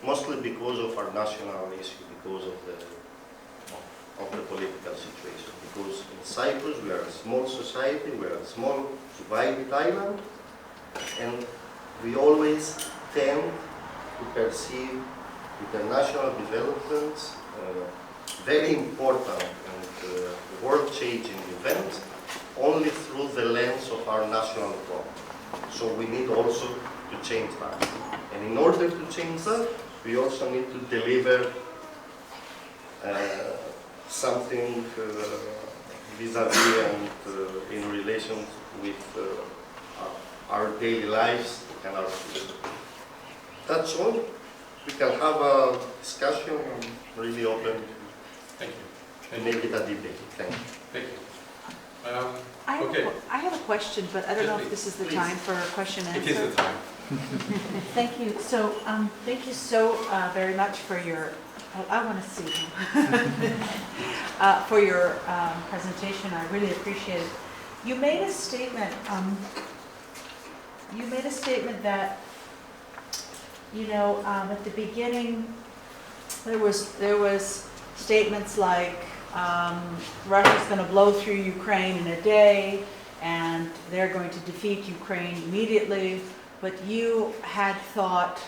Speaker 6: mostly because of our national issue, because of the political situation. Because in Cyprus we are a small society, we are a small divided island, and we always tend to perceive international developments, very important and world-changing events, only through the lens of our national problem. So we need also to change that. And in order to change that, we also need to deliver something vis-a-vis and in relation with our daily lives and our future. That's all. We can have a discussion. I'm really open
Speaker 5: Thank you.
Speaker 6: to make it a debate. Thank you.
Speaker 5: Thank you.
Speaker 4: I have a question, but I don't know if this is the
Speaker 6: Please.
Speaker 4: time for a question and
Speaker 5: It
Speaker 4: answer.
Speaker 5: is the time.
Speaker 4: Thank you. So, thank you so very much for your. Oh, I want to see for your presentation. I really appreciate it. You made a statement. You made a statement that, you know, at the beginning there was statements like Russia's going to blow through Ukraine in a day, and they're going to defeat Ukraine immediately. But you had thought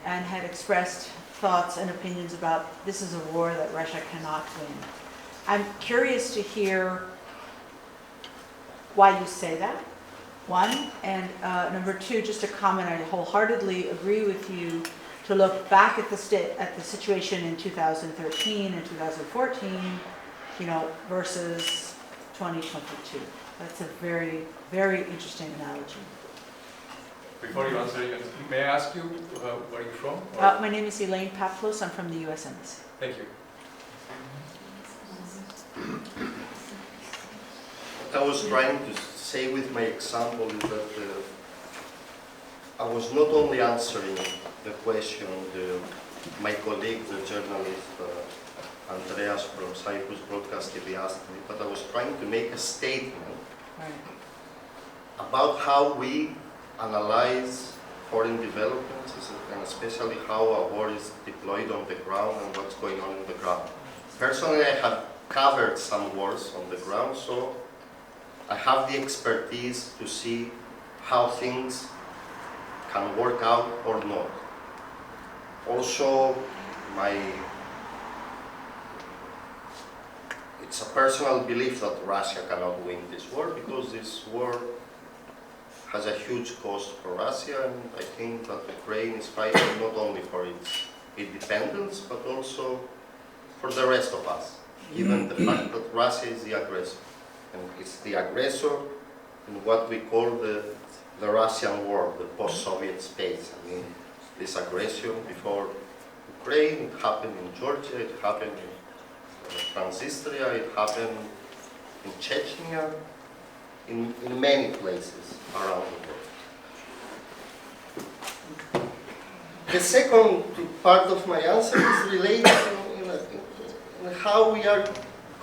Speaker 4: and had expressed thoughts and opinions about this is a war that Russia cannot win. I'm curious to hear why you say that, one, and number two, just a comment. I wholeheartedly agree with you to look back at the situation in 2013 and 2014, you know, versus 2022. That's a very, very interesting analogy.
Speaker 5: Before you answer, may I ask you where are you from?
Speaker 4: My name is Elaine Paplos. I'm from the U.S. Embassy.
Speaker 5: Thank you.
Speaker 6: What I was trying to say with my example is that I was not only answering the question my colleague, the journalist Andreas from Cyprus Broadcast TV asked me, but I was trying to make a statement about how we analyze foreign developments, and especially how a war is deployed on the ground and what's going on in the ground. Personally, I have covered some wars on the ground, so I have the expertise to see how things can work out or not. Also, it's a personal belief that Russia cannot win this war, because this war has a huge cost for Russia, and I think that Ukraine is fighting not only for its independence, but also for the rest of us, given the fact that Russia is the aggressor. And it's the aggressor in what we call the Russian world, the post-Soviet space. I mean, this aggression before Ukraine, it happened in Georgia, it happened in Transnistria, it happened in Chechnya, in many places around the world. The second part of my answer is related in how we are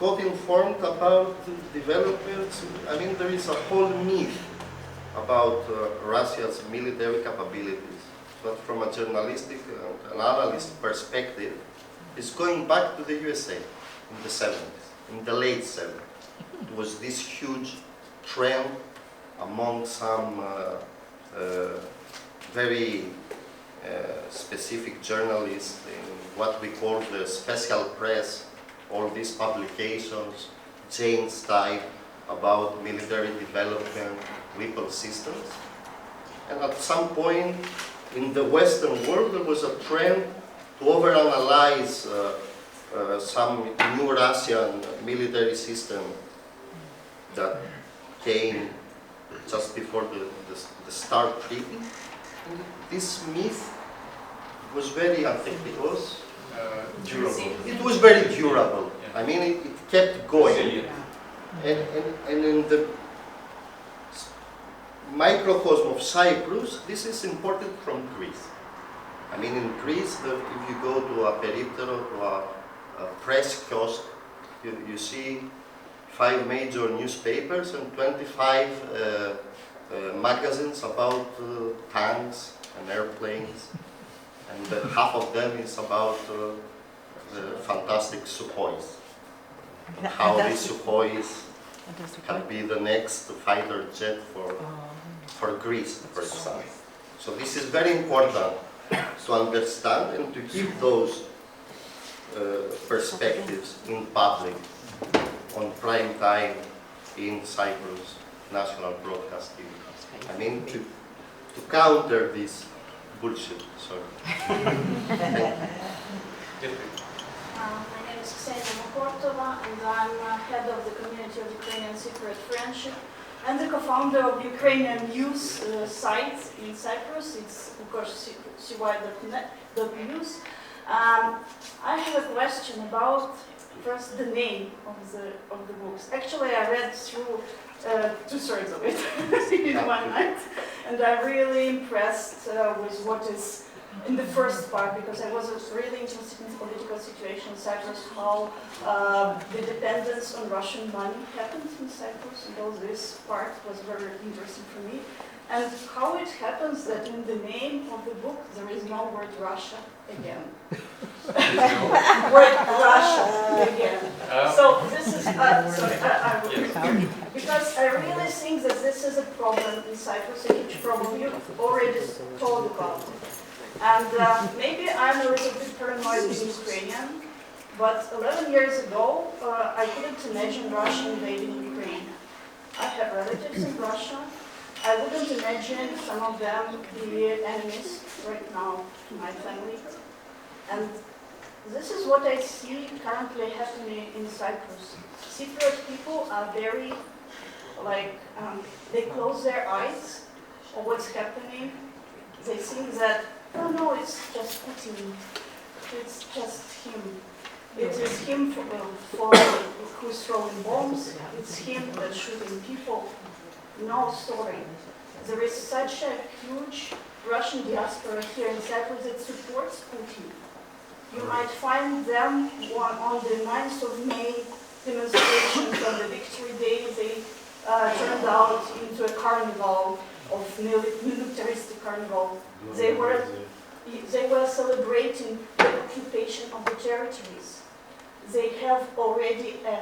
Speaker 6: got informed about developments. I mean, there is a whole myth about Russia's military capabilities, but from a journalistic and analyst perspective, it's going back to the USA in the 70s, in the late 70s. It was this huge trend among some very specific journalists in what we call the special press, all these publications, Jane's type, about military development, weapon systems. And at some point in the Western world, there was a trend to overanalyze some new Russian military system that came just before the START treaty. And this myth was very unethical.
Speaker 5: Durable.
Speaker 6: It was very durable. I mean, it kept going. And in the microcosm of Cyprus, this is imported from Greece. I mean, in Greece, if you go to a periptery, to a press kiosk, you see 5 major newspapers and 25 magazines about tanks and airplanes. And half of them is about the fantastic Sukhois. How these Sukhois can be the next fighter jet for Greece, for example. So this is very important to understand and to keep those perspectives in public on prime time in Cyprus National Broadcasting. I mean, to counter this bullshit. Sorry.
Speaker 7: My name is Ksenia Mokortova, and I'm head of the community of Ukrainian Secret Friendship and the co-founder of Ukrainian news site in Cyprus. It's, of course, cy.net.news. I have a question about first the name of the books. Actually, I read through 2/3 of it in one night, and I'm really impressed with what is in the first part, because I was really interested in the political situation in Cyprus, how the dependence on Russian money happened in Cyprus, and all this part was very interesting for me. And how it happens that in the name of the book there is no word Russia again. Word Russia again. So this is, because I really think that this is a problem in Cyprus, a huge problem. You already told about it. And maybe I'm a little bit paranoid being Ukrainian, but 11 years ago, I couldn't imagine Russia invading Ukraine. I have relatives in Russia. I wouldn't imagine some of them be enemies right now to my family. And this is what I see currently happening in Cyprus. Cypriot people are very, they close their eyes of what's happening. They think that, oh no, it's just Putin. It's just him. It is him who's throwing bombs. It's him that's shooting people. No story. There is such a huge Russian diaspora here in Cyprus that supports Putin. You might find them on the 9th of May demonstrations on the Victory Day. They turned out into a carnival of militaristic carnival. They were celebrating the occupation of the territories. They have already a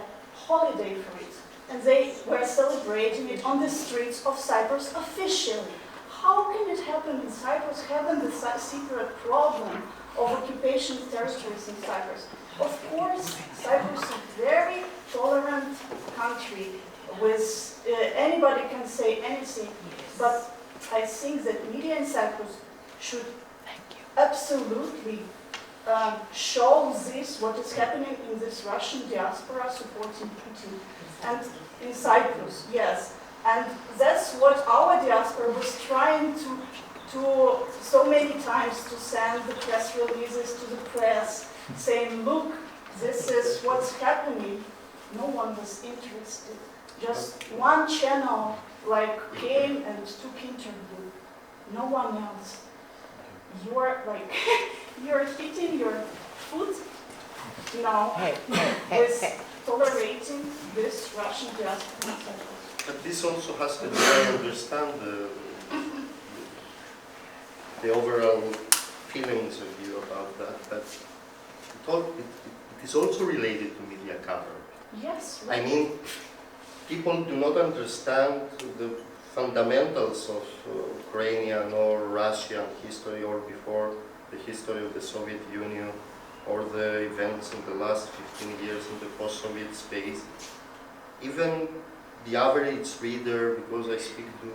Speaker 7: holiday for it. And they were celebrating it on the streets of Cyprus officially. How can it happen in Cyprus, having the Cypriot problem of occupation territories in Cyprus? Of course, Cyprus is a very tolerant country with anybody can say anything, but I think that media in Cyprus should absolutely show this, what is happening in this Russian diaspora supporting Putin. And in Cyprus, yes. And that's what our diaspora was trying to so many times to send the press releases to the press, saying, look, this is what's happening. No one was interested. Just one channel came and took interview. No one else. You're you're hitting your foot now with tolerating this Russian diaspora.
Speaker 6: But this also has to do, I understand the overall feelings of you about that, but it is also related to media coverage.
Speaker 7: Yes.
Speaker 6: Right. I mean, people do not understand the fundamentals of Ukrainian or Russian history, or before the history of the Soviet Union, or the events in the last 15 years in the post-Soviet space. Even the average reader, because I speak to,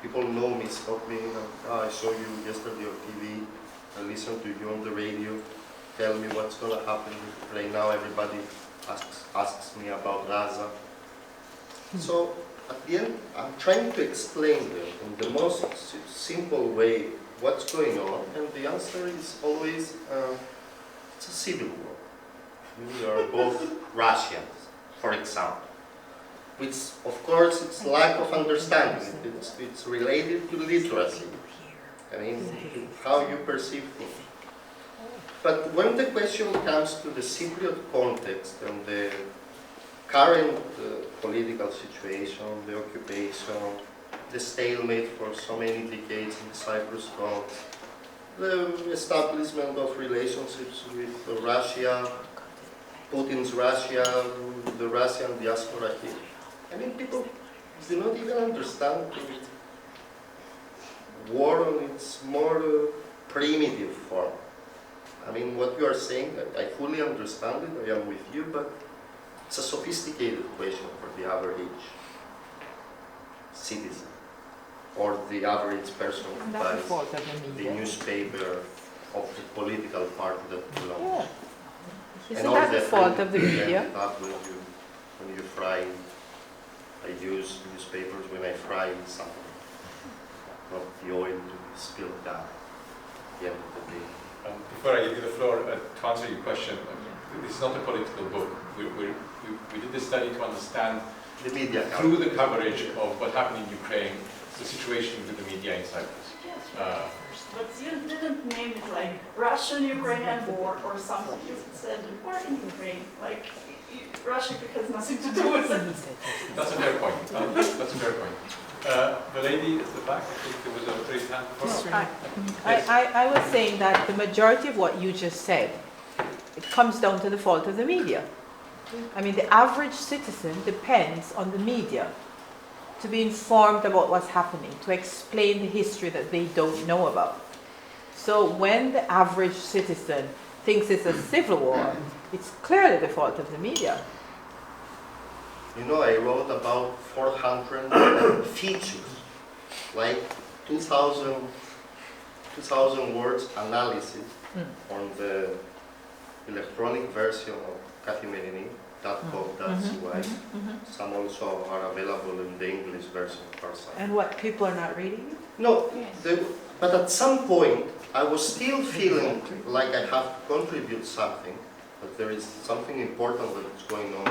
Speaker 6: people know me, stop me, I saw you yesterday on TV, I listened to you on the radio, tell me what's going to happen right now. Everybody asks me about Gaza. So at the end, I'm trying to explain them in the most simple way what's going on, and the answer is always, it's a civil war. We are both Russians, for example. Which, of course, it's lack of understanding. It's related to literacy. I mean, how you perceive things. But when the question comes to the Cypriot context and the current political situation, the occupation, the stalemate for so many decades in the Cyprus front, the establishment of relationships with Russia, Putin's Russia, the Russian diaspora here. I mean, people do not even understand the war on its more primitive form. I mean, what you are saying, I fully understand it, I am with you, but it's a sophisticated question for the average citizen, or the average person who buys the newspaper of the political party that belongs.
Speaker 4: Isn't that the fault of the media?
Speaker 6: When you fry, I use newspapers when I fry something, not the oil to be spilled down at the end of the day.
Speaker 1: Before I give you the floor, to answer your question, this is not a political book. We did this study to understand
Speaker 6: the media
Speaker 1: through the coverage of what happened in Ukraine, the situation with the media in Cyprus.
Speaker 7: But you didn't name it like Russian-Ukrainian war or something. You said war in Ukraine, like Russia has nothing to do with it.
Speaker 1: That's a fair point. That's a fair point. The lady at the back, I think there was a raised hand before.
Speaker 4: I was saying that the majority of what you just said, it comes down to the fault of the media. I mean, the average citizen depends on the media to be informed about what's happening, to explain the history that they don't know about. So when the average citizen thinks it's a civil war, it's clearly the fault of the media.
Speaker 6: You know, I wrote about 400 features, like 2,000 words analysis on the electronic version of Kathimerini.com.cy. Some also are available in the English version of our site.
Speaker 4: And what, people are not reading it?
Speaker 6: No, but at some point I was still feeling like I have to contribute something, that there is something important that is going on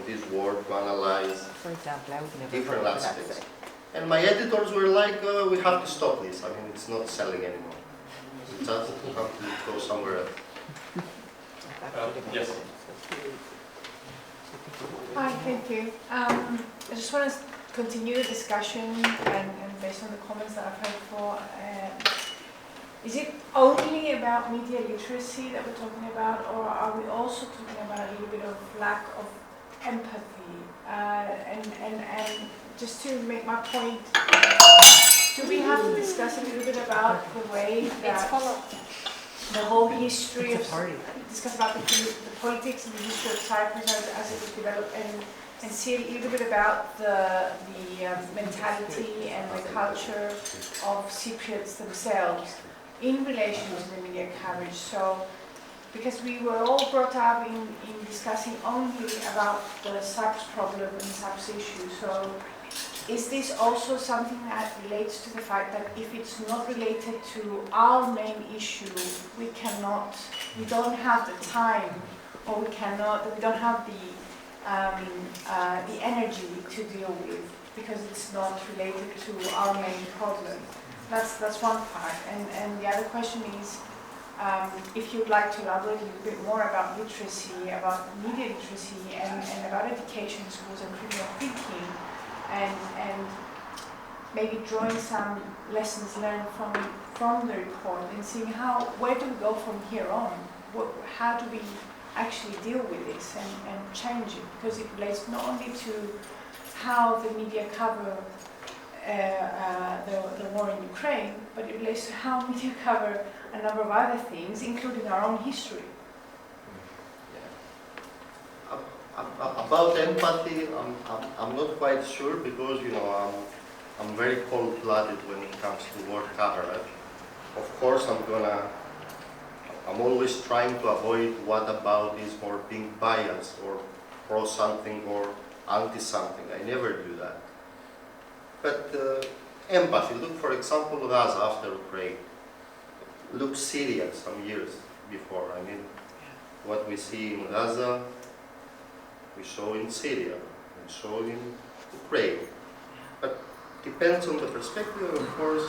Speaker 6: this war to analyze,
Speaker 4: for example, I would never
Speaker 6: different aspects. And my editors were like, we have to stop this. I mean, it's not selling anymore. We just have to go somewhere else.
Speaker 1: Yes.
Speaker 8: Hi, thank you. I just want to continue the discussion and based on the comments that I've heard before. Is it only about media literacy that we're talking about, or are we also talking about a little bit of lack of empathy? And just to make my point, do we have to discuss a little bit about the way that the whole history of discuss about the politics and the history of Cyprus as it was developed, and see a little bit about the mentality and the culture of Cypriots themselves in relation to the media coverage. So, because we were all brought up in discussing only about the Cyprus problem and Cyprus issue, so is this also something that relates to the fact that if it's not related to our main issue, we don't have the time, or we don't have the energy to deal with, because it's not related to our main problem? That's one part. And the other question is, if you'd like to elaborate a little bit more about literacy, about media literacy, and about education schools and critical thinking, and maybe drawing some lessons learned from the report and seeing where do we go from here on? How do we actually deal with this and change it? Because it relates not only to how the media cover the war in Ukraine, but it relates to how media cover a number of other things, including our own history.
Speaker 6: About empathy, I'm not quite sure, because I'm very cold-blooded when it comes to war coverage. Of course, I'm always trying to avoid whataboutism or being biased or pro something or anti something. I never do that. But empathy. Look, for example, Gaza after Ukraine. Look, Syria some years before. I mean, what we see in Gaza, we saw in Syria, we saw in Ukraine. But depends on the perspective, of course.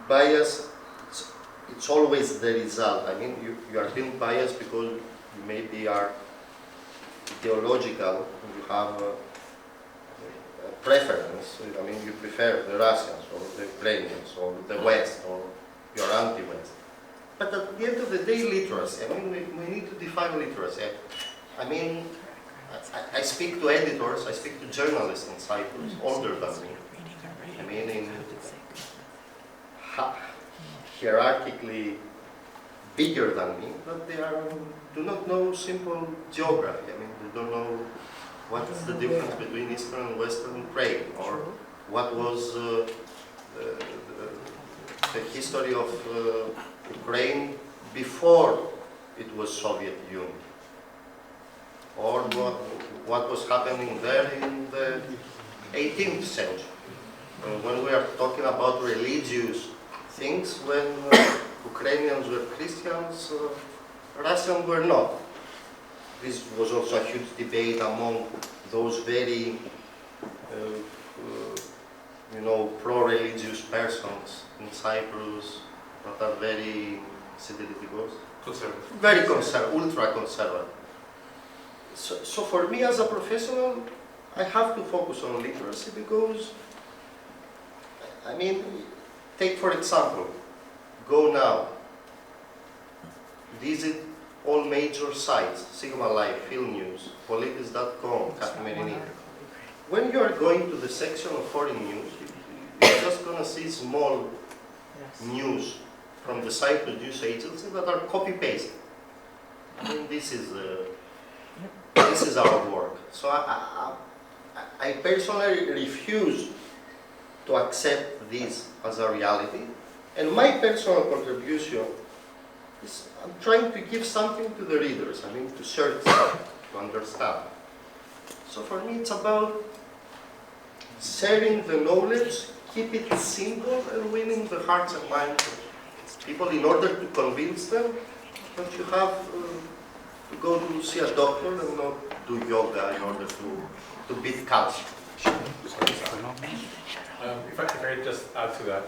Speaker 6: Bias, it's always the result. I mean, you are being biased because you maybe are ideological, you have a preference. I mean, you prefer the Russians or the Ukrainians or the West, or you're anti-West. But at the end of the day, literacy, I mean, we need to define literacy. I mean, I speak to editors, I speak to journalists in Cyprus, older than me. I mean, in hierarchically bigger than me, but they do not know simple geography. I mean, they don't know what is the difference between Eastern and Western Ukraine, or what was the history of Ukraine before it was Soviet Union, or what was happening there in the 18th century. When we are talking about religious things, when Ukrainians were Christians, Russians were not. This was also a huge debate among those very, pro-religious persons in Cyprus that are very, conservative. Very conservative, ultra-conservative. So for me as a professional, I have to focus on literacy because, I mean, take for example, go now, visit all major sites, Sigma Live, Film News, Politis.com, Katmerini. When you are going to the section of foreign news, you're just going to see small news from the Cyprus news agencies that are copy-pasted. I mean, this is our work. So I personally refuse to accept this as a reality, and my personal contribution is I'm trying to give something to the readers, I mean, to search, to understand. So for me it's about sharing the knowledge, keep it simple, and winning the hearts and minds of people in order to convince them that you have to go to see a doctor and not do yoga in order to beat cancer.
Speaker 1: If I could just add to that.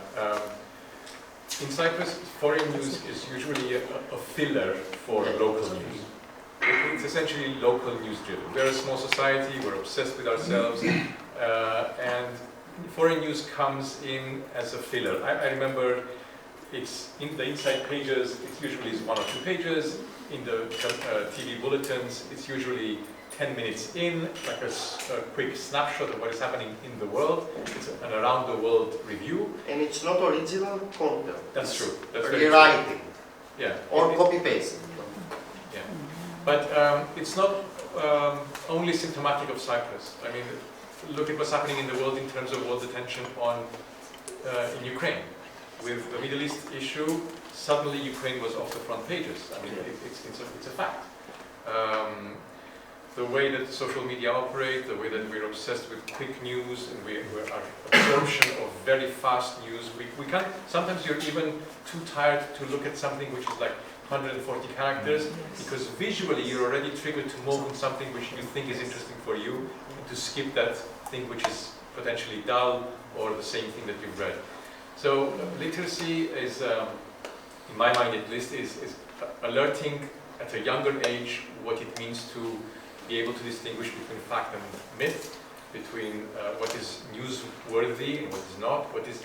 Speaker 1: In Cyprus, foreign news is usually a filler for local news. It's essentially local news driven. We're a small society, we're obsessed with ourselves, and foreign news comes in as a filler. I remember it's in the inside pages, it usually is 1 or 2 pages. In the TV bulletins, it's usually 10 minutes in, like a quick snapshot of what is happening in the world. It's an around the world review.
Speaker 6: And it's not original content.
Speaker 1: That's true. That's
Speaker 6: rewriting.
Speaker 1: Yeah.
Speaker 6: Or copy-paste.
Speaker 1: Yeah. But it's not
Speaker 5: only symptomatic of Cyprus. I mean, look at what's happening in the world in terms of world attention in Ukraine. With the Middle East issue, suddenly Ukraine was off the front pages. I mean, it's a fact. The way that social media operate, the way that we're obsessed with quick news, and our absorption of very fast news, we can't, sometimes you're even too tired to look at something which is like 140 characters, because visually you're already triggered to move on something which you think is interesting for you, and to skip that thing which is potentially dull, or the same thing that you've read. So literacy is, in my mind at least, is alerting at a younger age what it means to be able to distinguish between fact and myth, between what is newsworthy and what is not, what is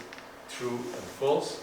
Speaker 5: true and false.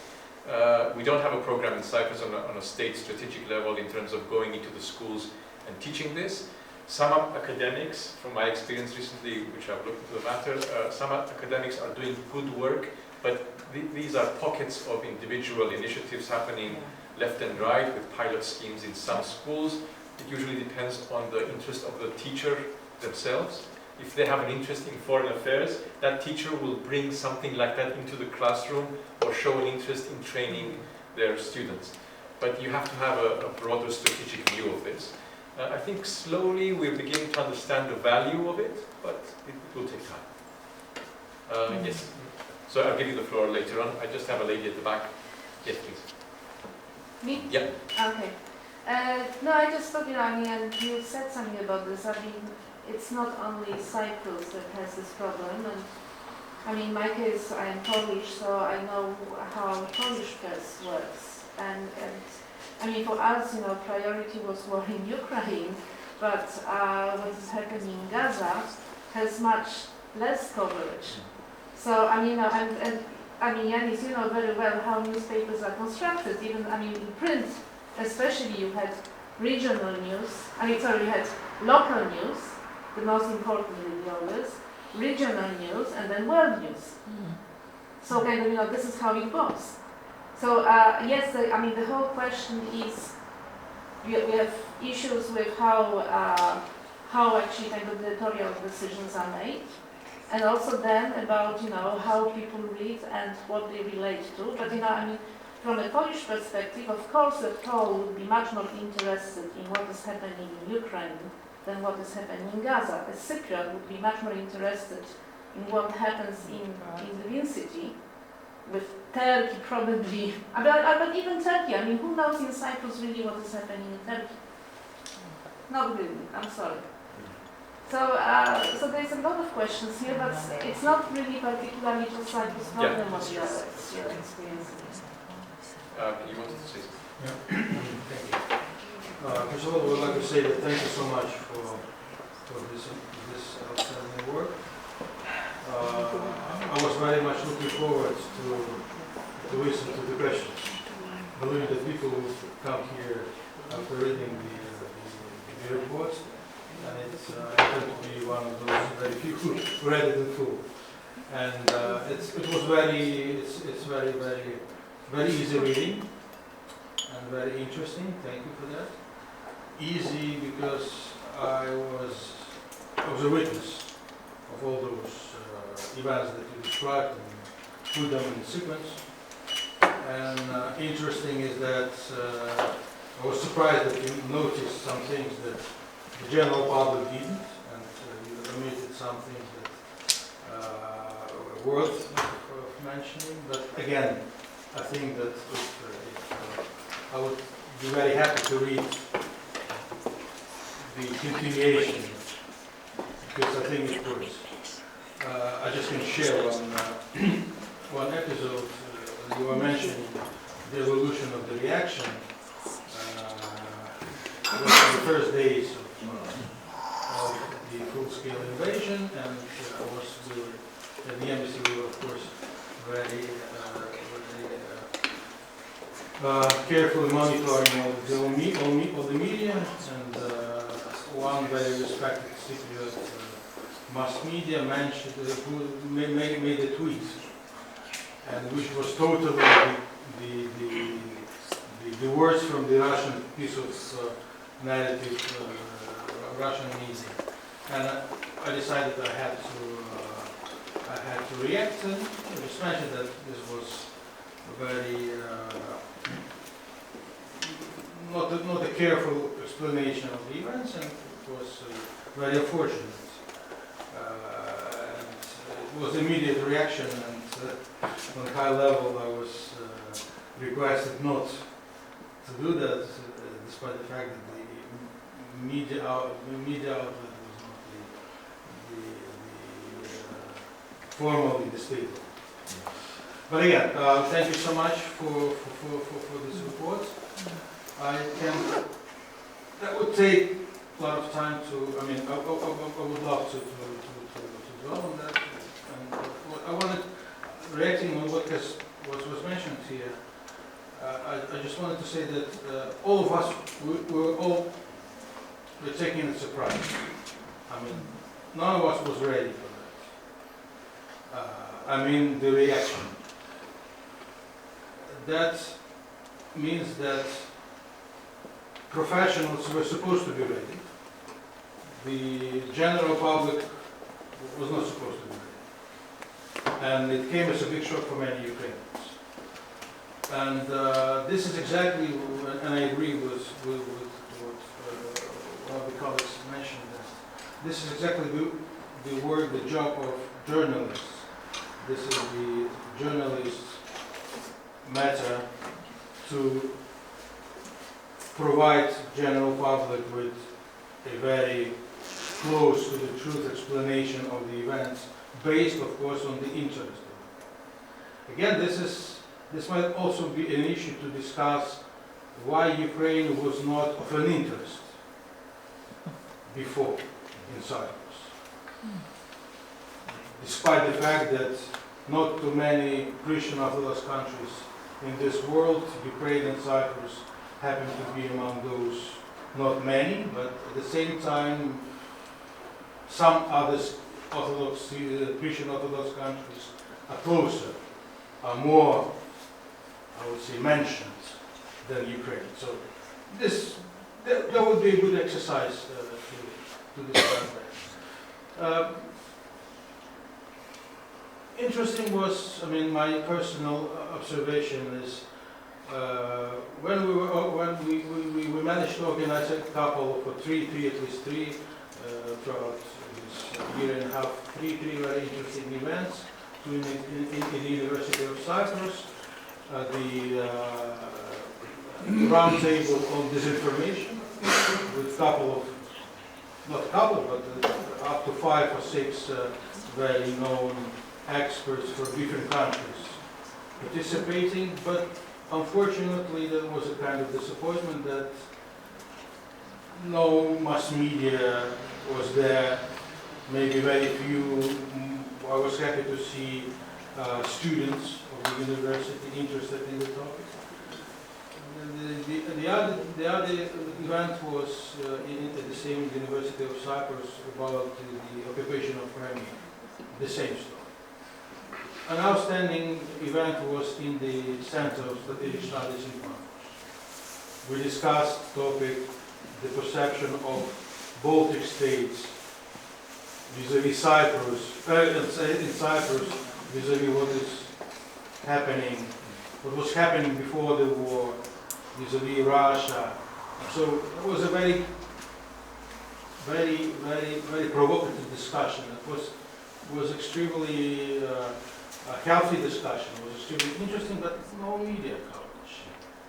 Speaker 5: We don't have a program in Cyprus on a state strategic level in terms of going into the schools and teaching this. Some academics, from my experience recently, which I've looked into the matter, some academics are doing good work, but these are pockets of individual initiatives happening left and right with pilot schemes in some schools. It usually depends on the interest of the teacher themselves. If they have an interest in foreign affairs, that teacher will bring something like that into the classroom or show an interest in training their students. But you have to have a broader strategic view of this. I think slowly we're beginning to understand the value of it, but it will take time. Yes. So I'll give you the floor later on. I just have a lady at the back. Yes, please.
Speaker 9: Me?
Speaker 5: Yeah.
Speaker 9: Okay. No, I just thought, I mean, and you said something about this. I mean, it's not only Cyprus that has this problem. And I mean, in my case, I am Polish, so I know how Polish press works. And I mean, for us, priority was war in Ukraine, but what is happening in Gaza has much less coverage. So, I mean, I mean, Yannis, you know very well how newspapers are constructed. Even, I mean, in print, especially, you had regional news. You had local news, the most important always, regional news, and then world news. So, kind of, this is how it goes. So, yes, the whole question is, we have issues with how actually kind of editorial decisions are made. And also then about, how people read and what they relate to. But, from a Polish perspective, of course, the Pole would be much more interested in what is happening in Ukraine than what is happening in Gaza. A Cypriot would be much more interested in what happens in the Vincity, with Turkey probably, but even Turkey, I mean, who knows in Cyprus really what is happening in Turkey? Not really, I'm sorry. So there's a lot of questions here, but it's not really particularly just Cyprus problem what we are experiencing.
Speaker 5: You wanted to say something?
Speaker 10: Yeah. Thank you. First of all, I would like to say that thank you so much for this outstanding work. I was very much looking forward to listen to the questions, believing that people would come here after reading the reports. And it's going to be one of those very few who read it in full. And it was very easy reading and very interesting. Thank you for that. Easy because I was a witness of all those events that you described and put them in sequence. And interesting is that I was surprised that you noticed some things that the general public didn't, and you omitted some things that were worth of mentioning. But again, I think that I would be very happy to read the continuation, because I think it was. I just can share one episode. You were mentioning the evolution of the reaction. It was the first days of the full-scale invasion, and at the embassy we were, of course, very carefully monitoring all the media, and one very respected Cypriot mass media mentioned, made a tweet, and which was totally the words from the Russian piece of narrative Russian media, and I decided I had to react. And I just mentioned that this was a very not a careful explanation of the events, and it was very unfortunate. And it was immediate reaction, and on a high level I was requested not to do that, despite the fact that the media outlet was not formally the state. But again, thank you so much for this report. That would take a lot of time to, I mean, I would love to dwell on that. And I wanted, reacting on what was mentioned here, I just wanted to say that all of us, we're taking it surprise. I mean, none of us was ready for that. I mean, the reaction. That means that professionals were supposed to be ready. The general public was not supposed to be ready. And it came as a big shock for many Ukrainians. And this is exactly, and I agree with what one of the colleagues mentioned, that this is exactly the work, the job of journalists. This is the journalist's matter to provide general public with a very close to the truth explanation of the events, based, of course, on the interest of it. Again, this might also be an issue to discuss why Ukraine was not of an interest before in Cyprus. Despite the fact that not too many Christian Orthodox countries in this world, Ukraine and Cyprus happen to be among those, not many, but at the same time, some other Christian Orthodox countries are closer, are more, I would say, mentioned than Ukraine. So that would be a good exercise to discuss that. Interesting was, I mean, my personal observation is when we managed to organize a couple for at least three throughout this year and a half, three very interesting events in the University of Cyprus, the roundtable on disinformation with up to 5 or 6 very known experts from different countries participating, but unfortunately there was a kind of disappointment that no mass media was there, maybe very few. I was happy to see students of the university interested in the topic. The other event was at the same University of Cyprus about the occupation of Crimea, the same story. An outstanding event was in the Center of Strategic Studies in Frankfurt. We discussed the perception of Baltic states vis-à-vis Cyprus, in Cyprus vis-à-vis what was happening before the war, vis-à-vis Russia. So it was a very provocative discussion. It was extremely a healthy discussion. It was extremely interesting, but no media coverage,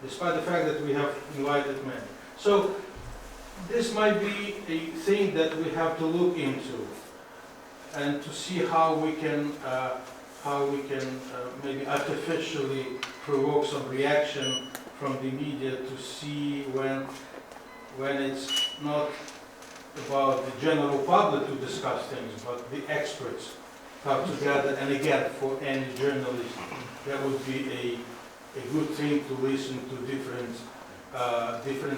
Speaker 10: despite the fact that we have invited many. So this might be a thing that we have to look into and to see how we can maybe artificially provoke some reaction from the media to see when it's not about the general public to discuss things, but the experts come together. And again, for any journalist, that would be a good thing to listen to different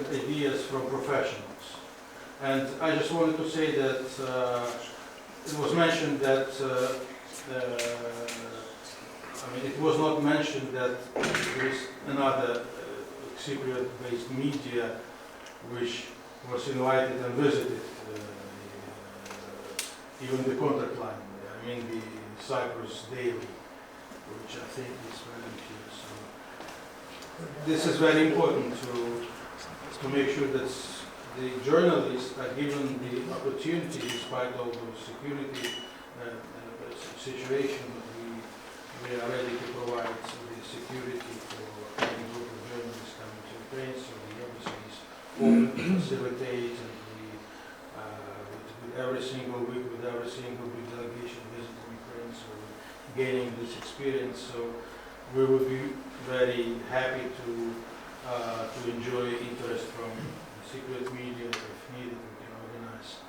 Speaker 10: ideas from professionals. And I just wanted to say that it was mentioned that it was not mentioned that there is another Cypriot-based media which was invited and visited even the contact line, I mean the Cyprus Daily, which I think is very cute. So this is very important to make sure that the journalists are given the opportunity, despite all the security situation, but we are ready to provide the security for any group of journalists coming to Ukraine, so the embassy is open to facilitate, and with every single week, with every single big delegation visiting Ukraine, so we're gaining this experience. So we would be very happy to enjoy interest from the secret media. If needed, we can organize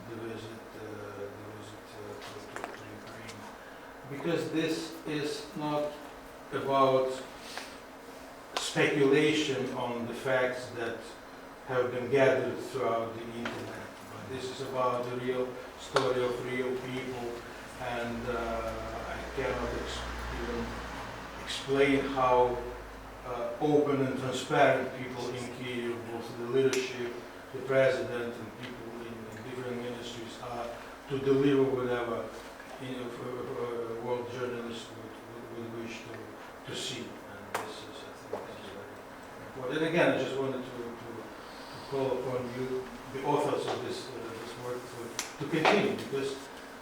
Speaker 10: the visit to Ukraine. Because this is not about speculation on the facts that have been gathered throughout the internet. But this is about the real story of real people, and I cannot even explain how open and transparent people in Kyiv, both the leadership, the president, and people in different ministries are to deliver whatever world journalists would wish to see. And this is, I think, this is very important. And again, I just wanted to call upon you, the authors of this work, to continue, because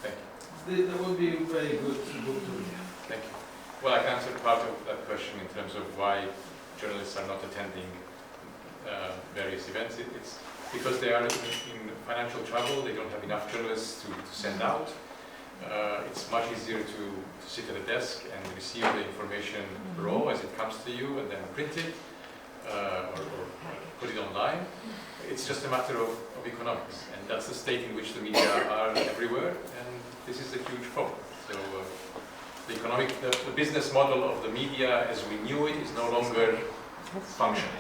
Speaker 10: that would be a very good book to read.
Speaker 1: Thank you. Well, I can answer part of that question in terms of why journalists are not attending various events. It's because they are in financial trouble, they don't have enough journalists to send out. It's much easier to sit at a desk and receive the information raw as it comes to you and then print it or put it online. It's just a matter of economics, and that's the state in which the media are everywhere, and this is a huge problem. So the business model of the media as we knew it is no longer functioning.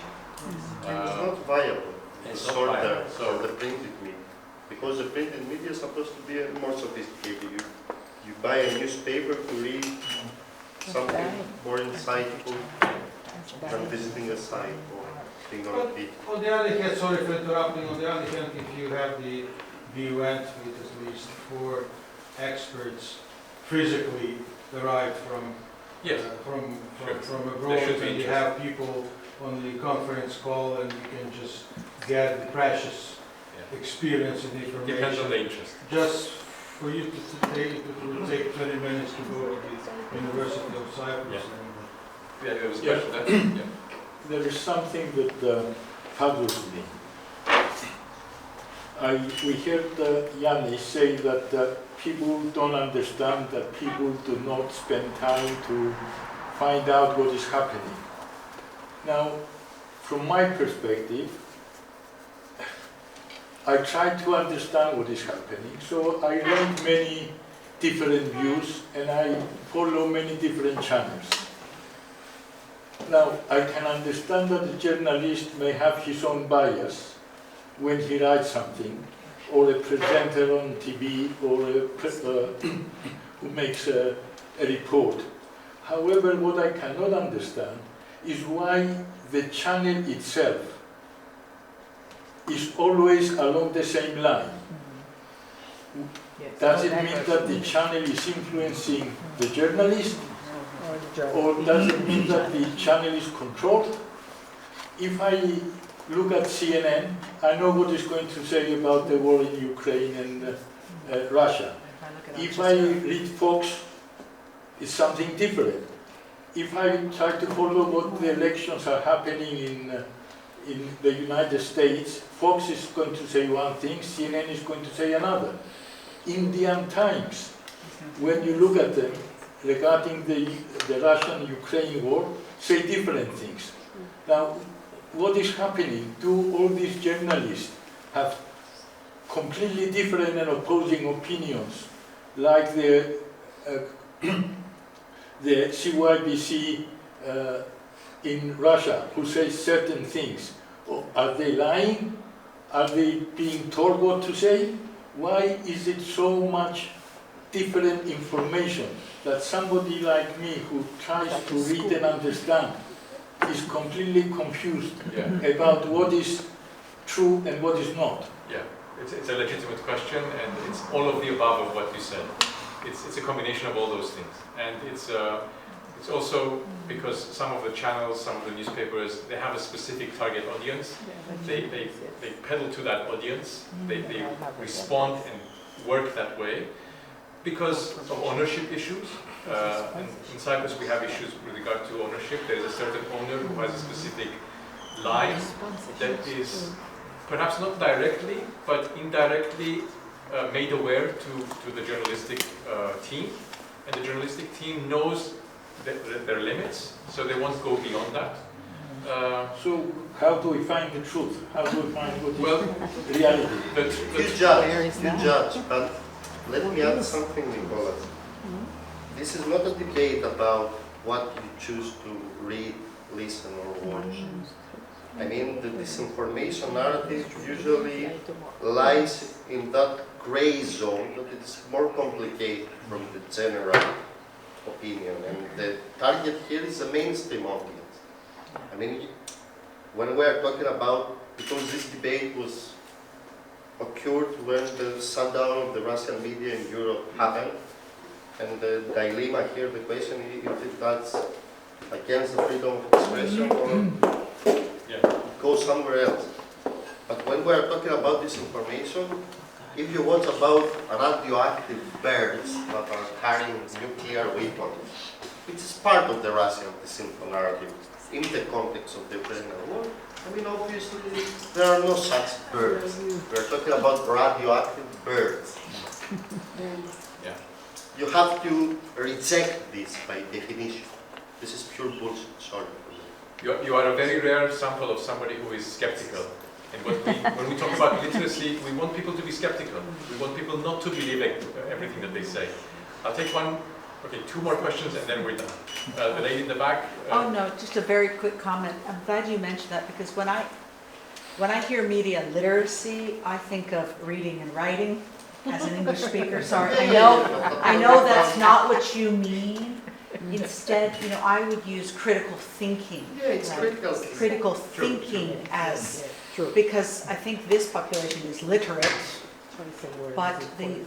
Speaker 6: It's not viable.
Speaker 1: It's not viable.
Speaker 6: So the printed media, because the printed media is supposed to be more sophisticated. You buy a newspaper to read something more insightful than visiting a site or being on a beat.
Speaker 10: On the other hand, sorry for interrupting, on the other hand, if you have the event with at least 4 experts physically arrived from abroad, and you have people on the conference call, and you can just get the precious experience and information.
Speaker 1: Depends on the interest.
Speaker 10: Just for you to take, it will take 20 minutes to go to the University of Cyprus.
Speaker 1: Yeah, there was a question.
Speaker 11: There is something that puzzles me. We heard Giannis say that people don't understand, that people do not spend time to find out what is happening. Now, from my perspective, I try to understand what is happening, so I read many different views and I follow many different channels. Now, I can understand that the journalist may have his own bias when he writes something, or a presenter on TV, or who makes a report. However, what I cannot understand is why the channel itself is always along the same line. Does it mean that the channel is influencing the journalist? Or does it mean that the channel is controlled? If I look at CNN, I know what it's going to say about the war in Ukraine and Russia. If I read Fox, it's something different. If I try to follow what the elections are happening in the United States, Fox is going to say one thing, CNN is going to say another. Indian Times, when you look at them, regarding the Russian-Ukraine war, say different things. Now, what is happening? Do all these journalists have completely different and opposing opinions, like the CYBC in Russia, who says certain things? Are they lying? Are they being told what to say? Why is it so much different information that somebody like me who tries to read and understand is completely confused about what is true and what is not?
Speaker 1: Yeah, it's a legitimate question, and it's all of the above of what you said. It's a combination of all those things, and it's also because some of the channels, some of the newspapers, they have a specific target audience. They pedal to that audience. They respond and work that way because of ownership issues. In Cyprus, we have issues with regard to ownership. There is a certain owner who has a specific line that is perhaps not directly, but indirectly made aware to the journalistic team. And the journalistic team knows their limits, so they won't go beyond that.
Speaker 11: So how do we find the truth? How do we find what is reality?
Speaker 6: You judge, but let me add something, Nicolas. This is not a debate about what you choose to read, listen, or watch. I mean, the disinformation narrative usually lies in that gray zone that it is more complicated from the general opinion, and the target here is the mainstream audience. I mean, when we are talking about, because this debate was occurred when the shutdown of the Russian media in Europe happened, and the dilemma here, the question is if that's against the freedom of expression or go somewhere else. But when we are talking about this information, if you watch about radioactive birds that are carrying nuclear weapons, which is part of the Russian disinfo narrative in the context of the Ukrainian war, I mean, obviously, there are no such birds. We are talking about radioactive birds.
Speaker 1: Yeah.
Speaker 6: You have to reject this by definition. This is pure bullshit, sorry.
Speaker 1: You are a very rare sample of somebody who is skeptical. And when we talk about literacy, we want people to be skeptical. We want people not to believe everything that they say. I'll take two more questions and then we're done. The lady in the back.
Speaker 4: Oh no, just a very quick comment. I'm glad you mentioned that because when I hear media literacy, I think of reading and writing as an English speaker. Sorry, I know that's not what you mean. Instead, I would use critical thinking.
Speaker 6: Yeah, it's critical.
Speaker 4: Critical thinking as, because I think this population is literate, but the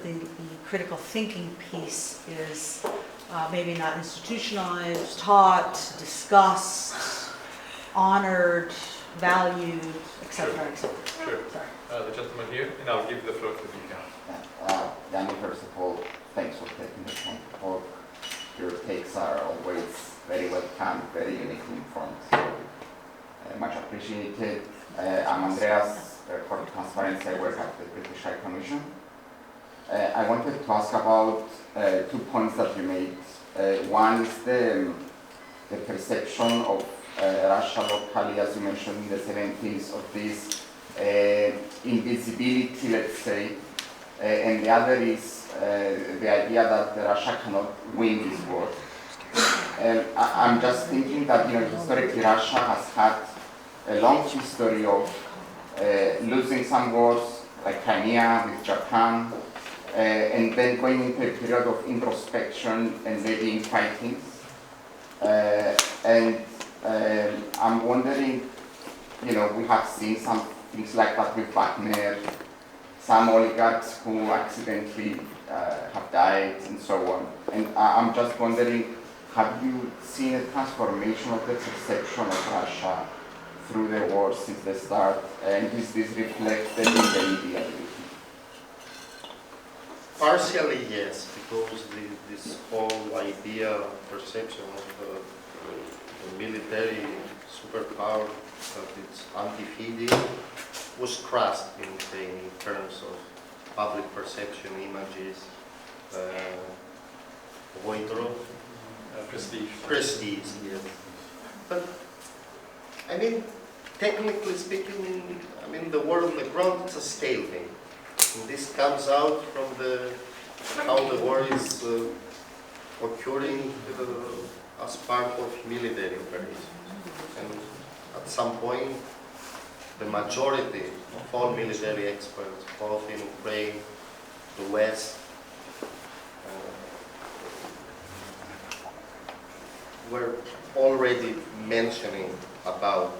Speaker 4: critical thinking piece is maybe not institutionalized, taught, discussed, honored, valued, etc., etc.
Speaker 1: Sure. Sorry. The gentleman here, and I'll give the floor to Vika.
Speaker 12: Yanni, first of all, thanks for taking the time to talk. Your takes are always very welcome, very uniquely informed, so much appreciated. I'm Andreas, for transparency, I work at the British High Commission. I wanted to ask about 2 points that you made. One is the perception of Russia locally, as you mentioned in the 70s, of this invisibility, let's say, and the other is the idea that Russia cannot win this war. I'm just thinking that historically Russia has had a long history of losing some wars, like Crimea with Japan, and then going into a period of introspection and maybe fighting. And I'm wondering, we have seen some things like that with Wagner, some oligarchs who accidentally have died and so on. And I'm just wondering, have you seen a transformation of the perception of Russia through the war since the start? And is this reflected in the media?
Speaker 6: Partially, yes, because this whole idea, perception of the military superpower, that it's undefeated, was crushed in terms of public perception, images, prestige, yes. But, I mean, technically speaking, the war on the ground, it's a scale thing. And this comes out from how the war is occurring as part of military operations. And at some point, the majority of all military experts, both in Ukraine, the West, were already mentioning about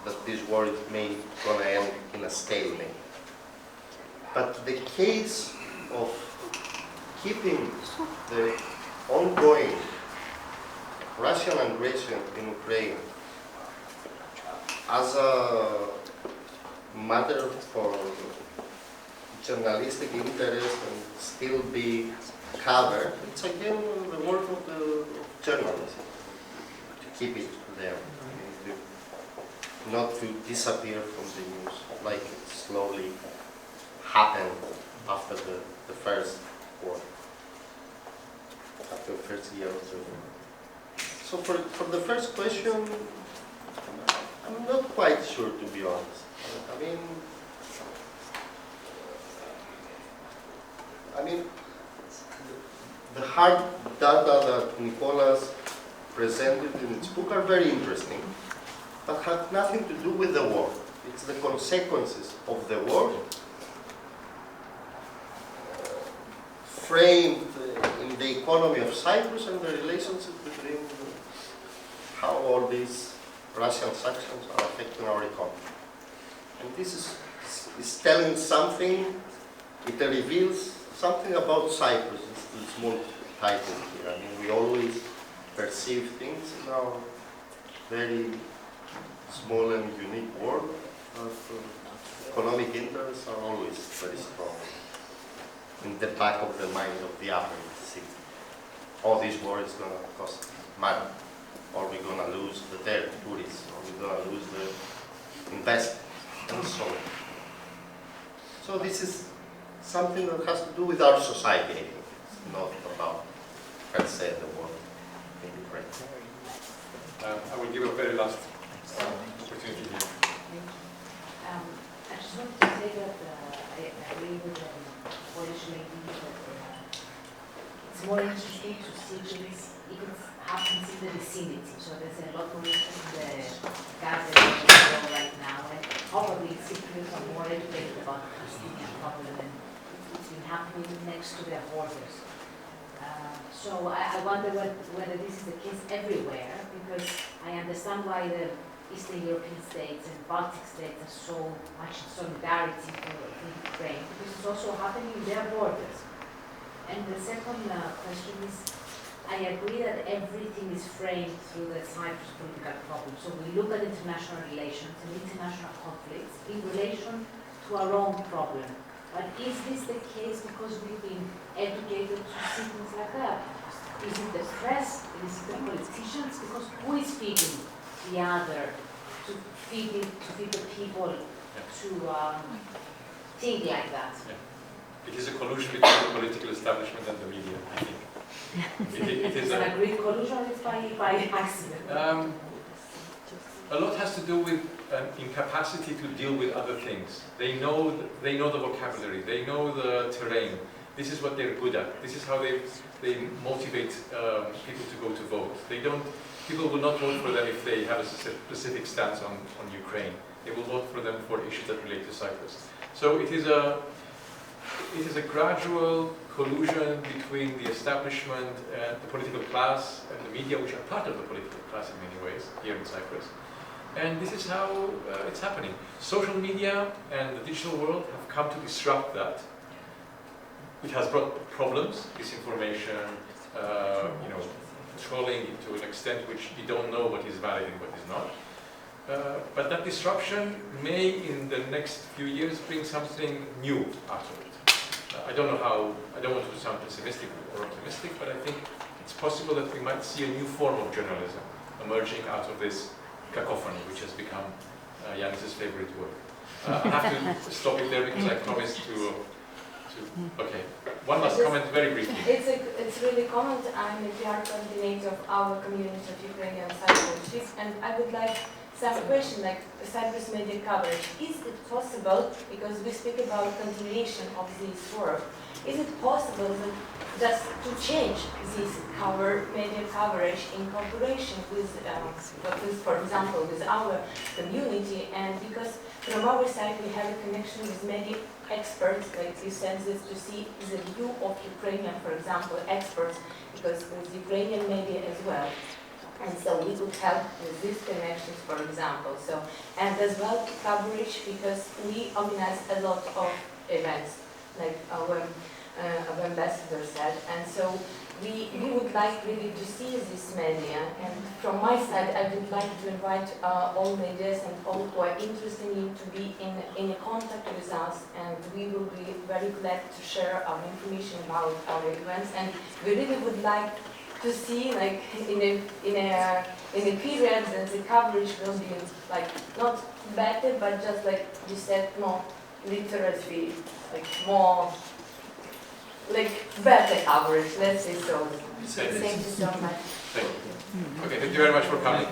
Speaker 6: that this war may gonna end in a stalemate. But the case of keeping the ongoing Russian aggression in Ukraine as a matter for journalistic interest and still be covered, it's again the work of the journalism to keep it there, not to disappear from the news like it slowly happened after the first war, after the first year of the war. So for the first question, I'm not quite sure, to be honest. I mean, the hard data that Nicolas presented in its book are very interesting, but have nothing to do with the war. It's the consequences of the war framed in the economy of Cyprus and the relationship between how all these Russian sanctions are affecting our economy. And this is telling something, it reveals something about Cyprus. It's small title here. I mean, we always perceive things in our very small and unique world, but economic interests are always very strong in the back of the mind of the average citizen. All this war is going to cost money. Or we're going to lose the tourists, or we're going to lose the investment, and so on. So this is something that has to do with our society, I think. It's not about, per se, the war in Ukraine.
Speaker 1: I will give a very last opportunity here.
Speaker 13: I just wanted to say that I agree with Polish lady that it's more interesting to see this if it happens in the vicinity. So there's a lot more interest in the gathering right now, and probably Cypriots are more educated about the Palestinian problem, and it's been happening next to their borders. So I wonder whether this is the case everywhere, because I understand why the Eastern European states and Baltic states are so much in solidarity for Ukraine, because it's also happening in their borders. And the second question is, I agree that everything is framed through the Cyprus political problem. So we look at international relations and international conflicts in relation to our own problem. But is this the case because we've been educated to see things like that? Is it the press? Is it the politicians? Because who is feeding the other to feed the people to think like that?
Speaker 1: Yeah. It is a collusion between the political establishment and the media, I think. It is
Speaker 13: an agreed collusion, or it's by accident?
Speaker 1: A lot has to do with incapacity to deal with other things. They know the vocabulary, they know the terrain. This is what they're good at. This is how they motivate people to go to vote. People will not vote for them if they have a specific stance on Ukraine. They will vote for them for issues that relate to Cyprus. So it is a gradual collusion between the establishment and the political class and the media, which are part of the political class in many ways here in Cyprus. And this is how it's happening. Social media and the digital world have come to disrupt that. It has brought problems, disinformation, trolling to an extent which you don't know what is valid and what is not. But that disruption may, in the next few years, bring something new out of it. I don't know how, I don't want to sound pessimistic or optimistic, but I think it's possible that we might see a new form of journalism emerging out of this cacophony, which has become Yannis's favorite word. I have to stop it there because I promised to okay. One last comment, very briefly.
Speaker 14: It's really comment. I'm the PR coordinator of our community of Ukrainian Cypriots, and I would like some question like Cyprus Media Coverage. Is it possible, because we speak about continuation of this work, is it possible that just to change this media coverage in cooperation with, for example, with our community, and because from our side we have a connection with many experts, like you send this to see the view of Ukrainian, for example, experts, because with Ukrainian media as well. And so we could help with these connections, for example. So, and as well coverage, because we organize a lot of events, like our ambassador said, and so we would like really to see this media. And from my side, I would like to invite all medias and all who are interested in to be in contact with us, and we will be very glad to share our information about our events. And we really would like to see, like, in a period that the coverage will be like not better, but just like you said, more literacy, like more, like better coverage. Let's say so. Thank you so much.
Speaker 1: Thank you. Okay, thank you very much for coming.